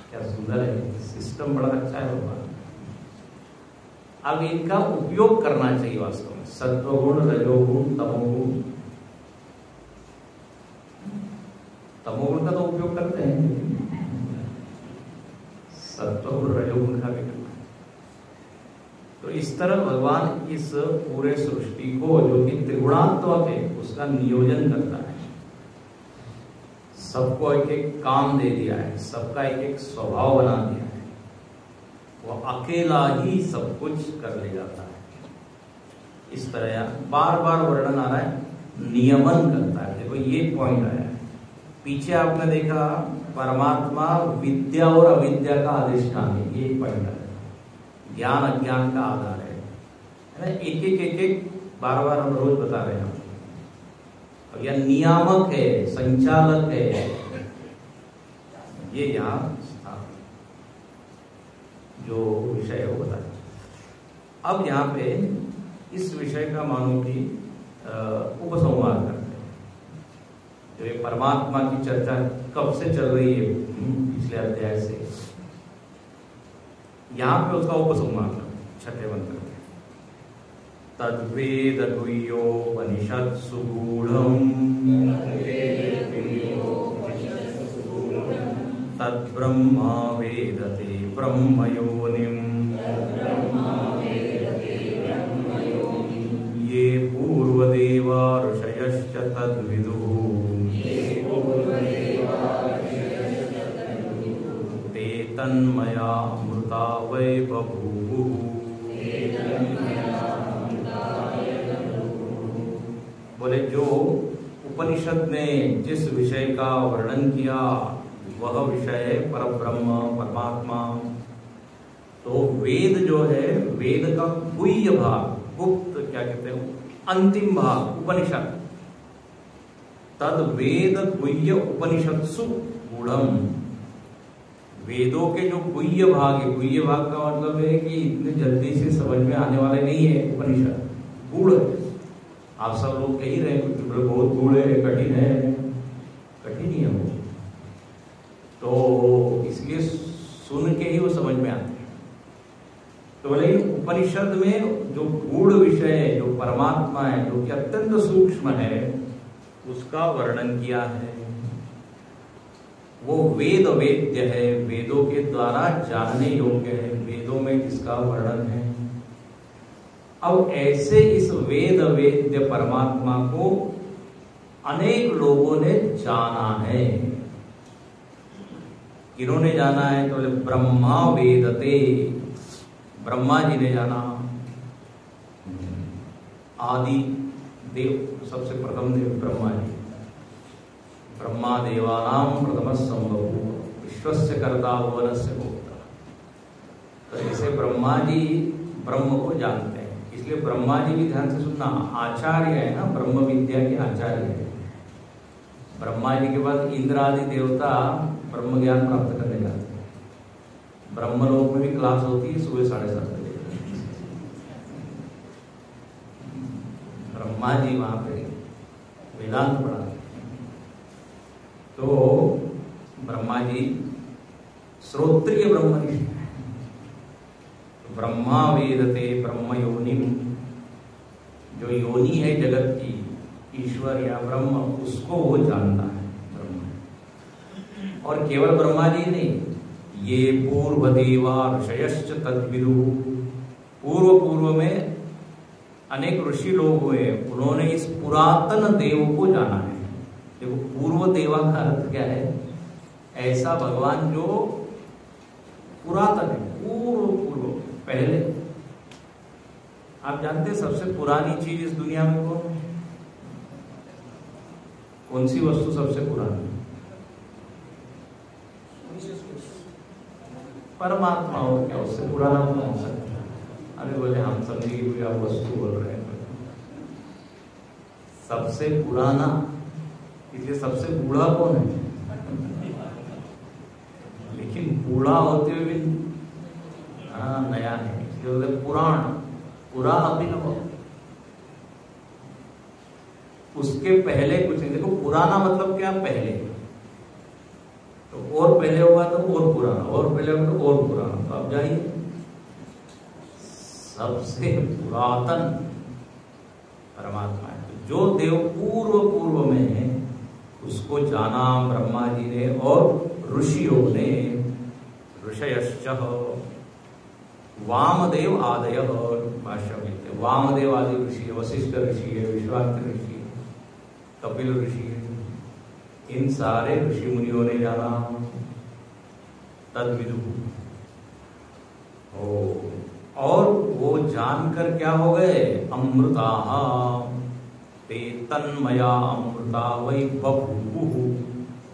Speaker 1: क्या सुंदर है, सिस्टम बड़ा अच्छा है भगवान। अब इनका उपयोग करना चाहिए वास्तव में, सत्वगुण, रजोगुण, तमोगुण। तमोगुण का तो उपयोग करते हैं, सत्वगुण, रजोगुण का भी करना है। तो इस तरह भगवान इस पूरे सृष्टि को, जो कि त्रिगुणात्मक है, उसका नियोजन करता है। सबको एक एक काम दे दिया है, सबका एक एक स्वभाव बना दिया है। वो अकेला ही सब कुछ कर ले जाता है। इस तरह बार बार वर्णन आ रहा है, नियमन करता है। देखो ये पॉइंट आया है। पीछे आपने देखा परमात्मा विद्या और अविद्या का अधिष्ठान है, ये पॉइंट है। ज्ञान अज्ञान का आधार है ना। एक एक बार बार हम रोज बता रहे हैं। अब यह नियामक है, संचालक है, ये यहाँ जो विषय है वो बताया। अब यहाँ पे इस विषय का मानो कि उपसंहार करते हैं। जो ये परमात्मा की चर्चा कब से चल रही है, पिछले अध्याय से, यहाँ पे उसका उपसंहार छठे मंत्र में। तद्वेद गुह्योपनिषत्सु गूढ़म् तद्ब्रह्मा वेदते ब्रह्मयोनिम् ये पूर्वदेवा ऋषयश्च तद्विदुः ते तन्मया अमृता वै बभूवुः। बोले जो उपनिषद ने जिस विषय का वर्णन किया वह विषय है परब्रह्म, परमात्मा। तो वेद जो है, वेद का गुह्य भाग, गुप्त क्या कहते हैं, अंतिम भाग उपनिषद। तद वेद गुह्य उपनिषत्सु गूढ़म्। वेदों के जो गुह्य भाग है, गुह्य भाग का मतलब है कि इतने जल्दी से समझ में आने वाले नहीं है उपनिषद, गूढ़ है। आप सब लोग कह ही रहे हैं बहुत गूढ़ है, कठिन है। कठिन ही है वो, सुन के ही वो समझ में आते हैं। तो बोले उपनिषद में जो गूढ़ विषय है, जो परमात्मा है, जो कि अत्यंत सूक्ष्म है, उसका वर्णन किया है। वो वेद वेद्य है, वेदों के द्वारा जानने योग्य है, वेदों में इसका वर्णन है। अब ऐसे इस वेद वेद्य परमात्मा को अनेक लोगों ने जाना है। किन्होंने जाना है? तो बोले ब्रह्मा वेदते, ब्रह्मा जी ने जाना। आदि देव, सबसे प्रथम देव ब्रह्मा जी। ब्रह्मा देवानां प्रथम संभव, विश्वस्य कर्ता भुवनस्य भोक्ता। तो ऐसे ब्रह्मा जी ब्रह्म को जानते हैं, इसलिए ब्रह्मा जी भी ध्यान से सुनना, आचार्य है ना, ब्रह्म विद्या के आचार्य है। ब्रह्मा जी के बाद इंद्र आदि देवता ब्रह्म ज्ञान प्राप्त करने जाते हैं। ब्रह्मलोक में भी क्लास होती है सुबह 7:30 बजे। ब्रह्मा जी वहां पे वेदांत पढ़ाते हैं। तो ब्रह्मा जी श्रोत्रिय ब्रह्म ऋषि हैं। ब्रह्मा वेदते ब्रह्म योनिम, जो योनि है जगत की, ईश्वर या ब्रह्म, उसको वो जानता है ब्रह्म। और केवल ब्रह्मा जी नहीं, ये पूर्व देवा ऋषयश्च तद्विदु, पूर्व में अनेक ऋषि लोग हुए, उन्होंने इस पुरातन देव को जाना है। देखो पूर्व देवा का अर्थ क्या है? ऐसा भगवान जो पुरातन है, पूर्व पहले। आप जानते हैं सबसे पुरानी चीज इस दुनिया में कौन है? कौन सी वस्तु सबसे पुरानी? परमात्मा। हो क्या उससे पुराना कौन हो सकता है? अरे बोले हम समझे कि कोई आप वस्तु बोल रहे हैं। सबसे पुराना, इसलिए सबसे बूढ़ा कौन है? लेकिन बूढ़ा होते हुए भी नया है, इसलिए पुराण, पुरा अभिनव। उसके पहले कुछ नहीं। देखो पुराना मतलब क्या? पहले। तो और पहले होगा तो और पुराना, और पहले होगा तो और पुराना। तो आप जाइए, सबसे पुरातन परमात्मा है। जो देव पूर्व में है उसको जाना ब्रह्मा जी ने और ऋषियों ने। ऋषयश्च वामदेव आदय, भाष्य में वामदेव आदि ऋषि, वशिष्ठ ऋषि है, विश्वामित्र ऋषि है, कपिल ऋषि है, इन सारे ऋषि मुनियों ने जाना। तद्विदु, और वो जानकर क्या हो गए? अमृता ते तन्मया अमृता वै बभूवुः,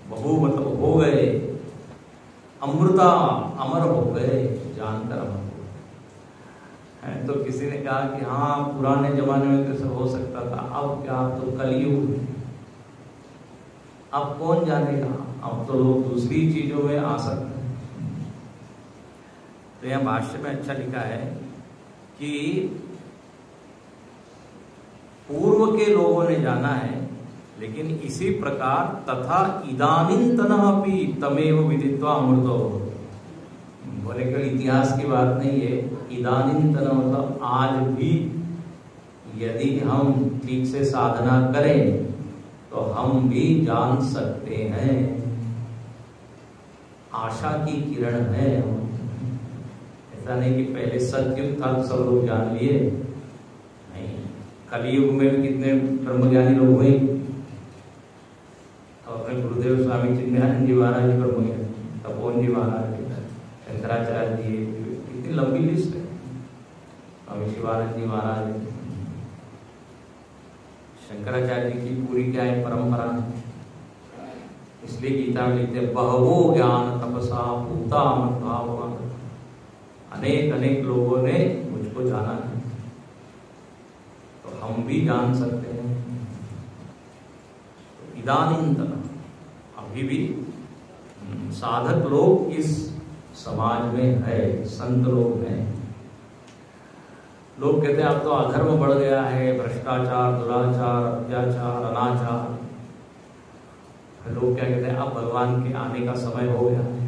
Speaker 1: बहु मतलब हो गए, अमृता अमर हो गए, जानकर अमर हो गए। तो किसी ने कहा कि हाँ पुराने जमाने में तो सब हो सकता था, अब क्या? अब तो कलयुग, अब कौन जानेगा? अब तो लोग दूसरी चीजों में आ सकते हैं। तो यह भाष्य में अच्छा लिखा है कि पूर्व के लोगों ने जाना है, लेकिन इसी प्रकार तथा इदानीन्तनमपि तमेव विदित्वा अमृतो। बोले कि इतिहास की बात नहीं है, इदानीन्तन मतलब आज भी यदि हम ठीक से साधना करें तो हम भी जान सकते हैं। आशा की किरण है। ऐसा नहीं कि पहले सतयुग था तो सब लोग जान लिए, नहीं। कलयुग में भी कितने ब्रह्मज्ञानी लोग हुए। और अपने गुरुदेव स्वामी चिन्मयानंद जी महाराज जी ब्रह्मज्ञानी, तपोवन जी महाराज, शंकराचार्य जी, कितनी लंबी लिस्ट है। स्वामी शिवानंद जी महाराज, शंकराचार्य जी की पूरी क्या है? परंपरा। इसलिए गीता में लिखते हैं बहवो ज्ञान तपसा भूता मद्भावः, अनेक लोगों ने मुझको जाना है, तो हम भी जान सकते हैं। तो इदानीन्तन, अभी भी साधक लोग इस समाज में है, संत लोग हैं। लोग कहते हैं अब तो अधर्म बढ़ गया है, भ्रष्टाचार, दुराचार, अत्याचार, अनाचार। लोग क्या कहते हैं? अब भगवान के आने का समय हो गया है।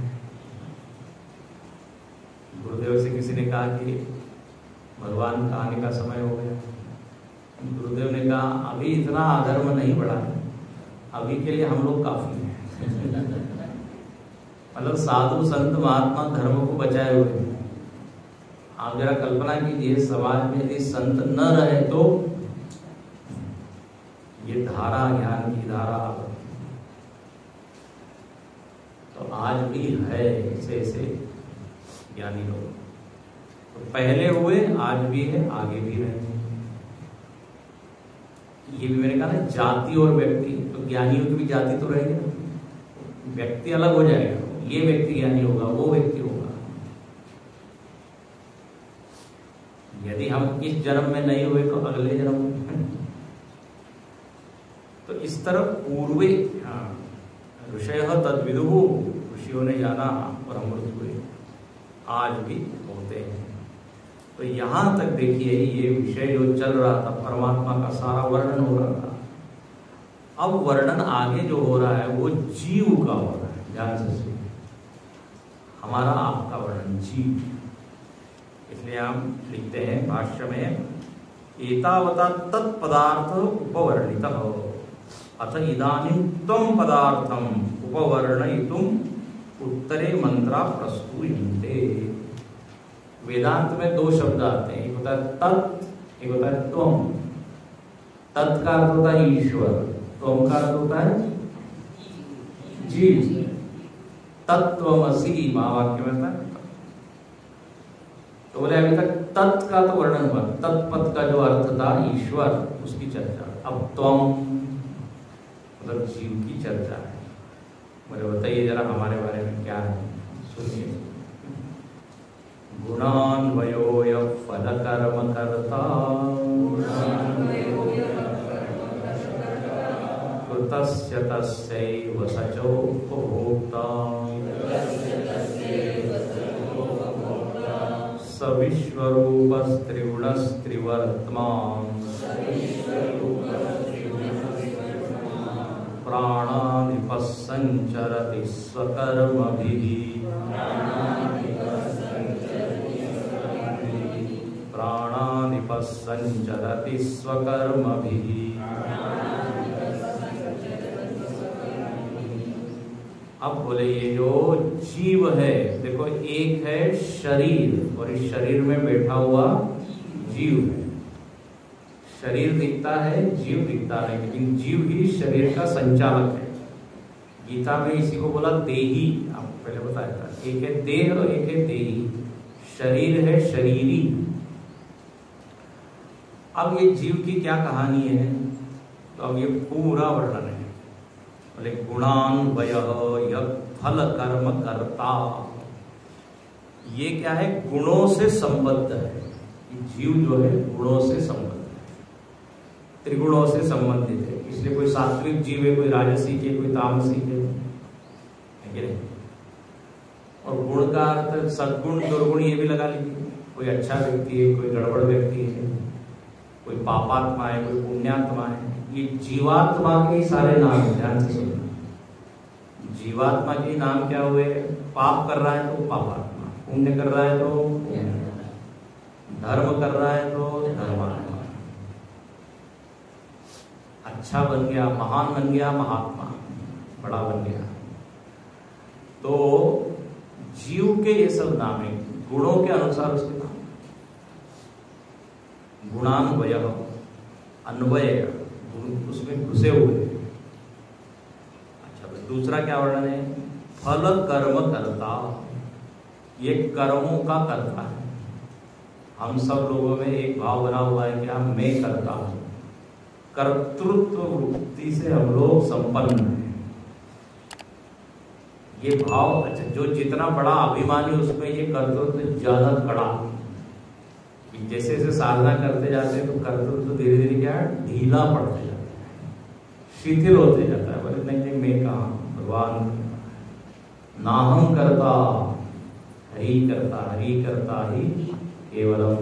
Speaker 1: गुरुदेव से किसी ने कहा कि भगवान का आने का समय हो गया। गुरुदेव ने कहा अभी इतना अधर्म नहीं बढ़ा है, अभी के लिए हम लोग काफी हैं। मतलब साधु संत महात्मा धर्म को बचाए हुए हैं। आप जरा कल्पना कीजिए समाज में यदि संत न रहे तो ये धारा, ज्ञान की धारा तो आज भी है ऐसे ऐसे ज्ञानी लोग, तो पहले हुए, आज भी है, आगे भी रहेंगे। ये भी मैंने कहा ना, जाति और व्यक्ति, तो ज्ञानियों की भी जाति तो रहेगी ना, व्यक्ति अलग हो जाएगा, ये व्यक्ति ज्ञानी होगा, वो व्यक्ति होगा। यदि हम इस जन्म में नहीं हुए तो अगले जन्म में। तो इस तरह पूर्वे ऋषयः तद्विदुः, ऋषियों ने जाना और अमृत हुए, आज भी होते हैं। तो यहां तक देखिए ये विषय जो चल रहा था, परमात्मा का सारा वर्णन हो रहा था। अब वर्णन आगे जो हो रहा है वो जीव का हो रहा है। ध्यान से सुनिए, हमारा आपका वर्णन जीव। इसलिए हम लिखते हैं भाष्य में, एतावता तत्पदार्थ उपवर्णितः अथ इदानीं त्वं पदार्थम उपवर्णयितुम उत्तरे मंत्रा प्रस्तुयन्ते। वेदांत में दो शब्द आते हैं, एक होता है तत्, एक होता है त्वम। तत् का अर्थ होता है ईश्वर, त्वम का अर्थ होता है जीव। तत्त्वमसि महावाक्य में था। तो बोले अभी तक तत् का तो वर्णन हुआ, तत्पद का जो अर्थ था ईश्वर, उसकी चर्चा। अब त्वम मतलब जीव की चर्चा है। मुझे बताइए जरा हमारे बारे में क्या है, सुनिए। गुणान्वयो यः फलकर्म कर्ता कृतस्य तस्यैव सचोपभोक्ता स विश्वरूपस्त्रिगुणस्त्रिवर्त्मा प्राणाधिपः संचरति स्वकर्मभिः प्राणाधिपः संचरति स्वकर्मभिः। अब बोले ये जो जीव है, देखो एक है शरीर और इस शरीर में बैठा हुआ जीव है। शरीर दिखता है, जीव दिखता है, लेकिन जीव ही शरीर का संचालक है। गीता में इसी को बोला देही, आपको पहले बताया था। एक है देह और एक है देही। शरीर है शरीरी। अब ये जीव की क्या कहानी है, तो अब ये पूरा वर्णन है। बोले गुणान्वयः यः फल कर्म कर्ता। ये क्या है, गुणों से संबद्ध है। जीव जो है गुणों से संबद्ध है, त्रिगुणों से संबंधित है। इसलिए कोई सात्विक जीव है, कोई राजसिक है, कोई तामसिक है कि नहीं। और गुण का अर्थ सद्गुण दुर्गुण ये भी लगा लीजिए। कोई अच्छा व्यक्ति है, कोई गड़बड़ व्यक्ति है, कोई पापात्मा है, कोई पुण्यात्मा है। ये जीवात्मा के सारे नाम है। ध्यान से सुनना, जीवात्मा के नाम क्या हुए, पाप कर रहा है तो पापात्मा, पुण्य कर रहा है तो धर्म कर रहा है तो धर्मात्मा, अच्छा बन गया, महान बन गया, महात्मा, बड़ा बन गया। तो जीव के ये सब नाम है, गुणों के अनुसार उसके नाम। गुणान्वयः, अन्वय उसमें घुसे हुए। अच्छा, दूसरा क्या वर्णन है, फल कर्म कर्ता। ये कर्मों का कर्ता है। हम सब लोगों में एक भाव बना हुआ है, क्या मैं करता हूं। कर्तृत्व वृत्ति से हम लोग संपन्न हैं। ये भाव, अच्छा, जो जितना बड़ा अभिमानी उसमें ये कर्तृत्व ज्यादा कड़ा। जैसे जैसे साधना करते जाते हैं तो कर्तृत्व धीरे धीरे क्या ढीला पड़ते जाता है, शिथिल होते जाता है। बोले नहीं नहीं, मैं कहाँ, भगवान नाहम करता, हरि करता, हरि करता ही केवलम।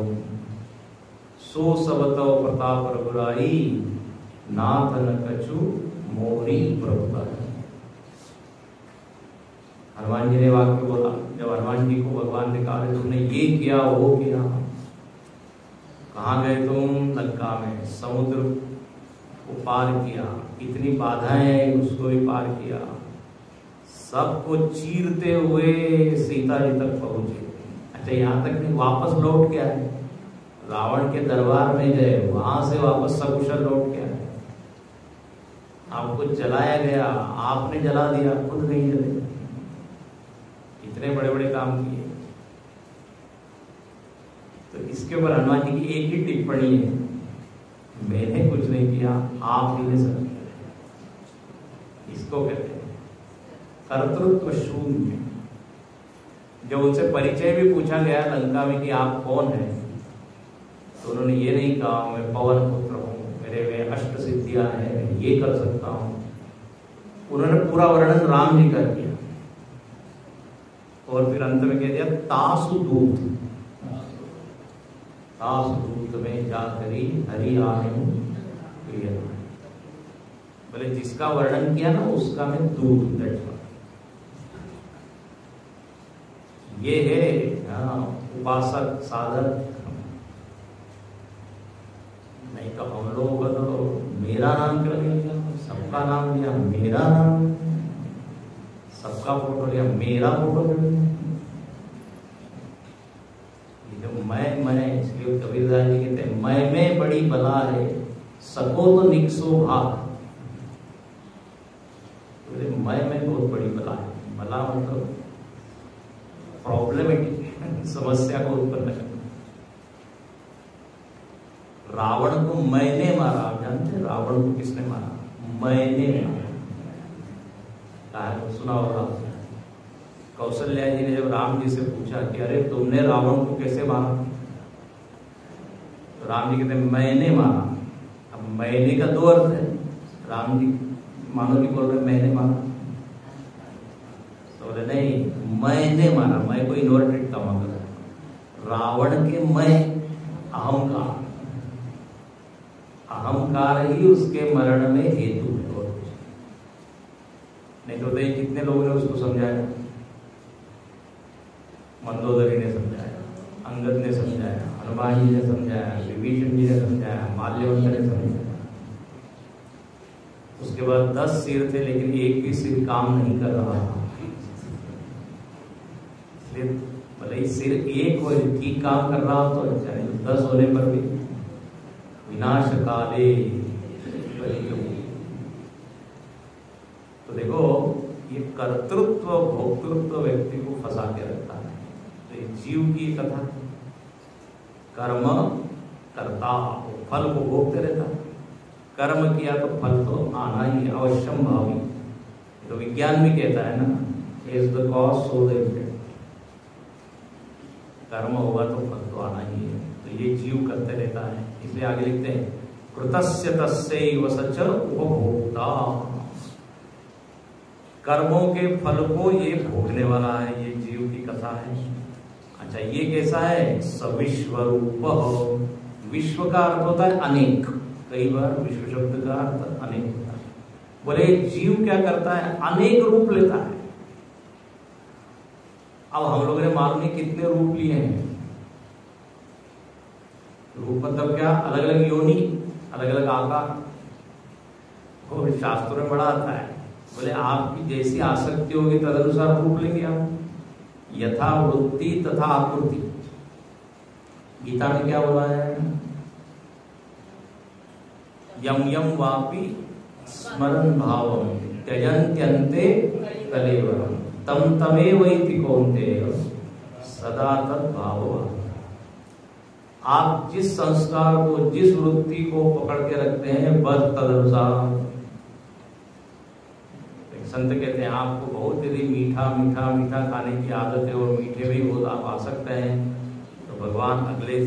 Speaker 1: सो सबतो प्रताप रघुराई, नाथ न कछु मोरी प्रभुता। हनुमान जी ने वाक्य बोला, जब हनुमान जी को भगवान ने कहा तुमने ये किया वो किया, कहाँ गए तुम? लंका में, समुद्र को पार किया, इतनी बाधाएं उसको भी पार किया, सबको चीरते हुए सीता जी तक पहुंचे। अच्छा, यहाँ तक नहीं, वापस लौट के आए, रावण के दरबार में गए, वहां से वापस सकुशल लौट के आए। आपको जलाया गया, आपने जला दिया, खुद नहीं जले। इतने बड़े बड़े काम किए। तो इसके ऊपर हनुमान जी की एक ही टिप्पणी है, मैंने कुछ नहीं किया, आप ही ने सब किया। इसको कहते हैं कर्तृत्व शून्य। जब उनसे परिचय भी पूछा गया लंका में कि आप कौन हैं, तो उन्होंने ये नहीं कहा मैं पवन पुत्र हूँ, मेरे में अष्ट सिद्धियां हैं, मैं ये कर सकता हूँ। उन्होंने पूरा वर्णन राम जी कर दिया और फिर अंत में कह दिया तासु दूत, तासु दूत में जाकरी हरि आने प्रिय। बोले जिसका वर्णन किया ना उसका मैं दूत। ये है उपासक साधक। नहीं तो हम लोगों का तो मेरा नाम क्यों नहीं लिया, सबका नाम लिया, मेरा नाम, सबका फोटो लिया, मेरा फोटो लिया। मैं इसलिए कबीरदास जी कहते हैं मैं में बड़ी बला है, सको तो निकसो भाग। मैं में बहुत बड़ी बला है। बला मतलब प्रॉब्लमेटिक, समस्या को उत्पन्न करना। रावण को मैंने मारा, आप जानते हैं रावण को किसने मारा? मैंने मारा। सुना होगा, कौशल्या जी ने जब राम जी से पूछा कि अरे तुमने रावण को कैसे मारा, तो राम जी कहते मैंने मारा। अब मैंने का दो अर्थ है, राम जी मानो कि बोल रहे मैंने मारा, तो बोले नहीं मैंने मारा, मैं कोई इन्वर्टेड का मतलब रावण के मैं अहंकार, अहंकार ही उसके मरण में हेतु है और कुछ नहीं। तो देखिए कितने लोगों ने उसको समझाया, मंदोदरी ने समझाया, अंगद ने समझाया, हनुमान जी ने समझाया, विभीषण जी ने समझाया, माल्यवंत ने समझाया। उसके बाद 10 सिर थे लेकिन एक भी सिर काम नहीं कर रहा था। इसलिए भले ही सिर एक हो ठीक काम कर रहा हो तो अच्छा, नहीं 10 होने पर भी विनाश काले। तो देखो ये कर्तृत्व भोक्तृत्व व्यक्ति को फंसा के रखता है। तो ये जीव की कथा, कर्म करता फल को भोगते रहता है। कर्म किया तो फल तो आना ही अवश्यम भावी। तो विज्ञान भी कहता है ना, is the cause so the effect. कर्म होगा तो फल तो आना ही है। तो ये जीव करते रहता है। इसलिए आगे लिखते हैं कृतस्य तस्यैव सच उपभोक्ता। कर्मों के फल को ये भोगने वाला है, ये जीव की कथा है। अच्छा ये कैसा है? सविश्वरूप। विश्व का अर्थ होता है अनेक, कई बार विश्व शब्द का अर्थ अनेक होता है। बोले जीव क्या करता है? अनेक रूप लेता है। अब हम लोगों ने मालूम नहीं कितने रूप लिए हैं। रूप मतलब क्या? अलग अलग योनि, अलग अलग आकार। और शास्त्रों में बड़ा आता है, बोले आपकी जैसी आसक्ति होगी तदनुसार रूप लेंगे आप। यथा वृत्ति तथा आकृति। गीता में क्या बोला है? यम यम वापि स्मरन् भावम त्यजन्त्यन्ते कलेवरम तम तमेव इति कौन्तेय सदा तद्भावः। आप जिस संस्कार को, जिस वृत्ति को पकड़ के रखते हैं बस तदनुसार। संत कहते हैं आपको बहुत यदि मीठा मीठा मीठा खाने की आदत है और मीठे भी बहुत आप आ सकते हैं, तो भगवान अगले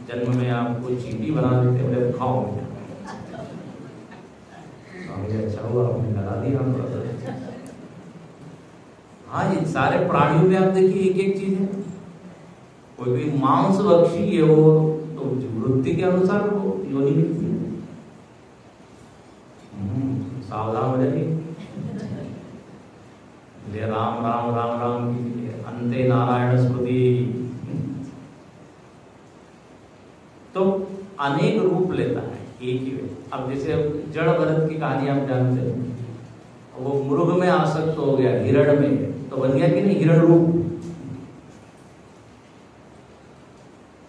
Speaker 1: जन्म में आपको चींटी बना देते हैं, खाओ मीठा। अच्छा हुआ आपने करा दिया। हाँ ये सारे प्राणियों में आप देखिए एक एक चीज है। कोई भी मांस भक्षी है वो तो वृत्ति के अनुसार वो योनि मिलती है। सावधान हो जाइए, इसलिए राम राम राम राम कीजिए, अंते नारायण स्मृति। तो अनेक रूप लेता है एक ही व्यक्ति। अब जैसे जड़ भरत की कहानी आप जानते हैं, वो मृग में आसक्त हो गया, हिरण में, तो बन गया कि नहीं हिरण रूप।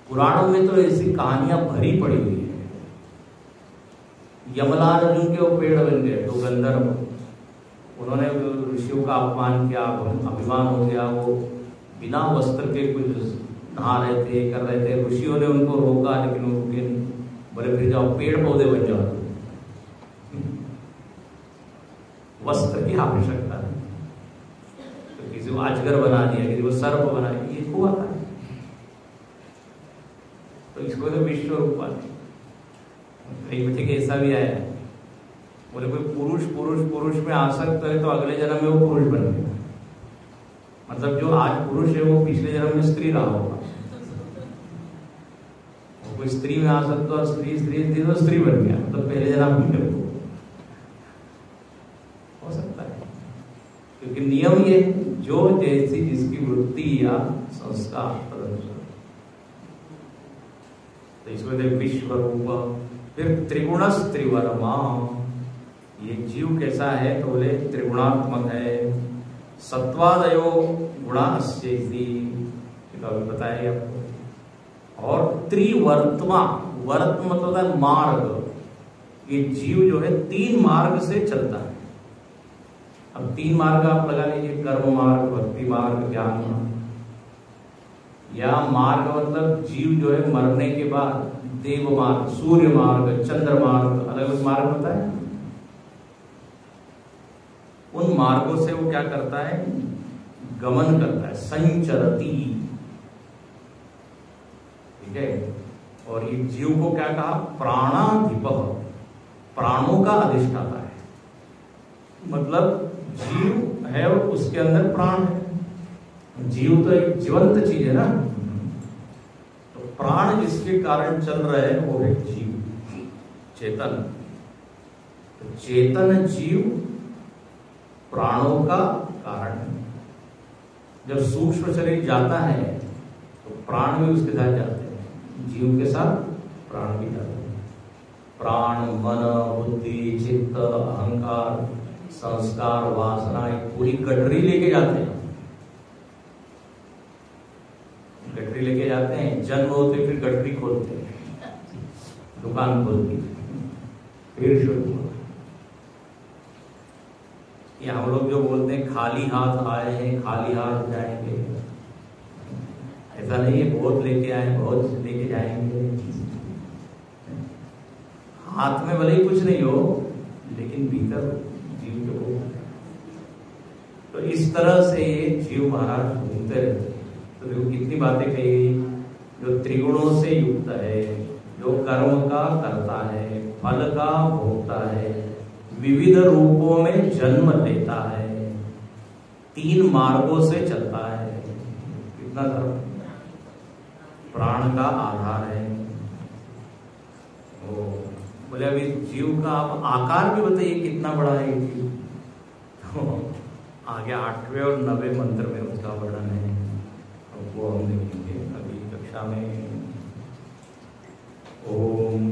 Speaker 1: पुराणों में तो ऐसी कहानियां भरी पड़ी हुई है। यमलाल अर्जुन के वो पेड़ बन गए, तो गंधर्व, उन्होंने ऋषियों का अपमान किया, अभिमान हो गया, वो बिना वस्त्र के कुछ नहा रहे थे, कर रहे थे, ऋषियों ने उनको रोका, लेकिन वो रुके नहीं, बोले फिर जाओ पेड़ पौधे बन जाओ, वस्त्र की आवश्यकता है। तो किसी को अजगर बना दिया, किसी को सर्प बना दिया, ये हुआ था। तो इसको तो विश्व रूपा कई बच्चे के ऐसा भी आया है, बोले कोई पुरुष पुरुष पुरुष में आसक्त है तो अगले जन्म में वो पुरुष बन गया। मतलब जो आज पुरुष है वो पिछले जन्म में स्त्री रहा होगा। कोई स्त्री में आसक्त तो स्त्री स्त्री स्त्री तो स्त्री बन गया, मतलब पहले जन्म में हो सकता है। क्योंकि नियम ये जो जैसी जिसकी वृत्ति या संस्कार तदनुसार। तो इसमें विश्व रूप, फिर त्रिगुणस त्रिवर्मा, ये जीव कैसा है तो बोले त्रिगुणात्मक है। सत्वादयो गुणास्येति, अभी बताएंगे आपको। और त्रिवर्तमा, वर्त मतलब है मार्ग। ये जीव जो है 3 मार्ग से चलता है। अब 3 मार्ग आप लगा लीजिए, कर्म मार्ग, भक्ति मार्ग, ज्ञान मार्ग। या मार्ग मतलब जीव जो है मरने के बाद देव मार्ग, सूर्य मार्ग, चंद्र मार्ग, अलग अलग मार्ग होता है। उन मार्गों से वो क्या करता है, गमन करता है, संचरती, ठीक है। और ये जीव को क्या कहा, प्राणाधिप, प्राणों का अधिष्ठाता है। मतलब जीव है और उसके अंदर प्राण है। जीव तो एक जीवंत चीज है ना, तो प्राण जिसके कारण चल रहे हैं वो है जीव, चेतन। तो चेतन जीव प्राणों का कारण है। जब सूक्ष्म शरीर जाता है तो प्राण भी उसके साथ जाते हैं, जीव के साथ प्राण भी जाते हैं। प्राण, मन, बुद्धि, चित्त, अहंकार, संस्कार, वासना, एक पूरी गठरी लेके जाते हैं। गठरी लेके जाते हैं, जन्म होते फिर गठरी खोलते हैं, दुकान खोलती है, फिर शुरू। ये हम लोग जो बोलते हैं खाली हाथ आए हैं खाली हाथ जाएंगे, ऐसा नहीं है। बहुत लेके आए, बहुत लेके जाएंगे। हाथ में भले ही कुछ नहीं हो, लेकिन भीतर जीव जो हो। तो इस तरह से ये जीव महाराज घूमते रहते हैं। तो देखो कितनी बातें कही गई। जो त्रिगुणों से युक्त है, जो कर्म का करता है, फल का भोगता है, विविध रूपों में जन्म लेता है, 3 मार्गों से चलता है। कितना धर्म, प्राण का आधार है। बोले अभी जीव का आप आकार भी बताइए कितना बड़ा है जीव। तो आगे 8वें और 9वें मंत्र में उसका वर्णन है, वो हम देखेंगे अभी कक्षा में। ओम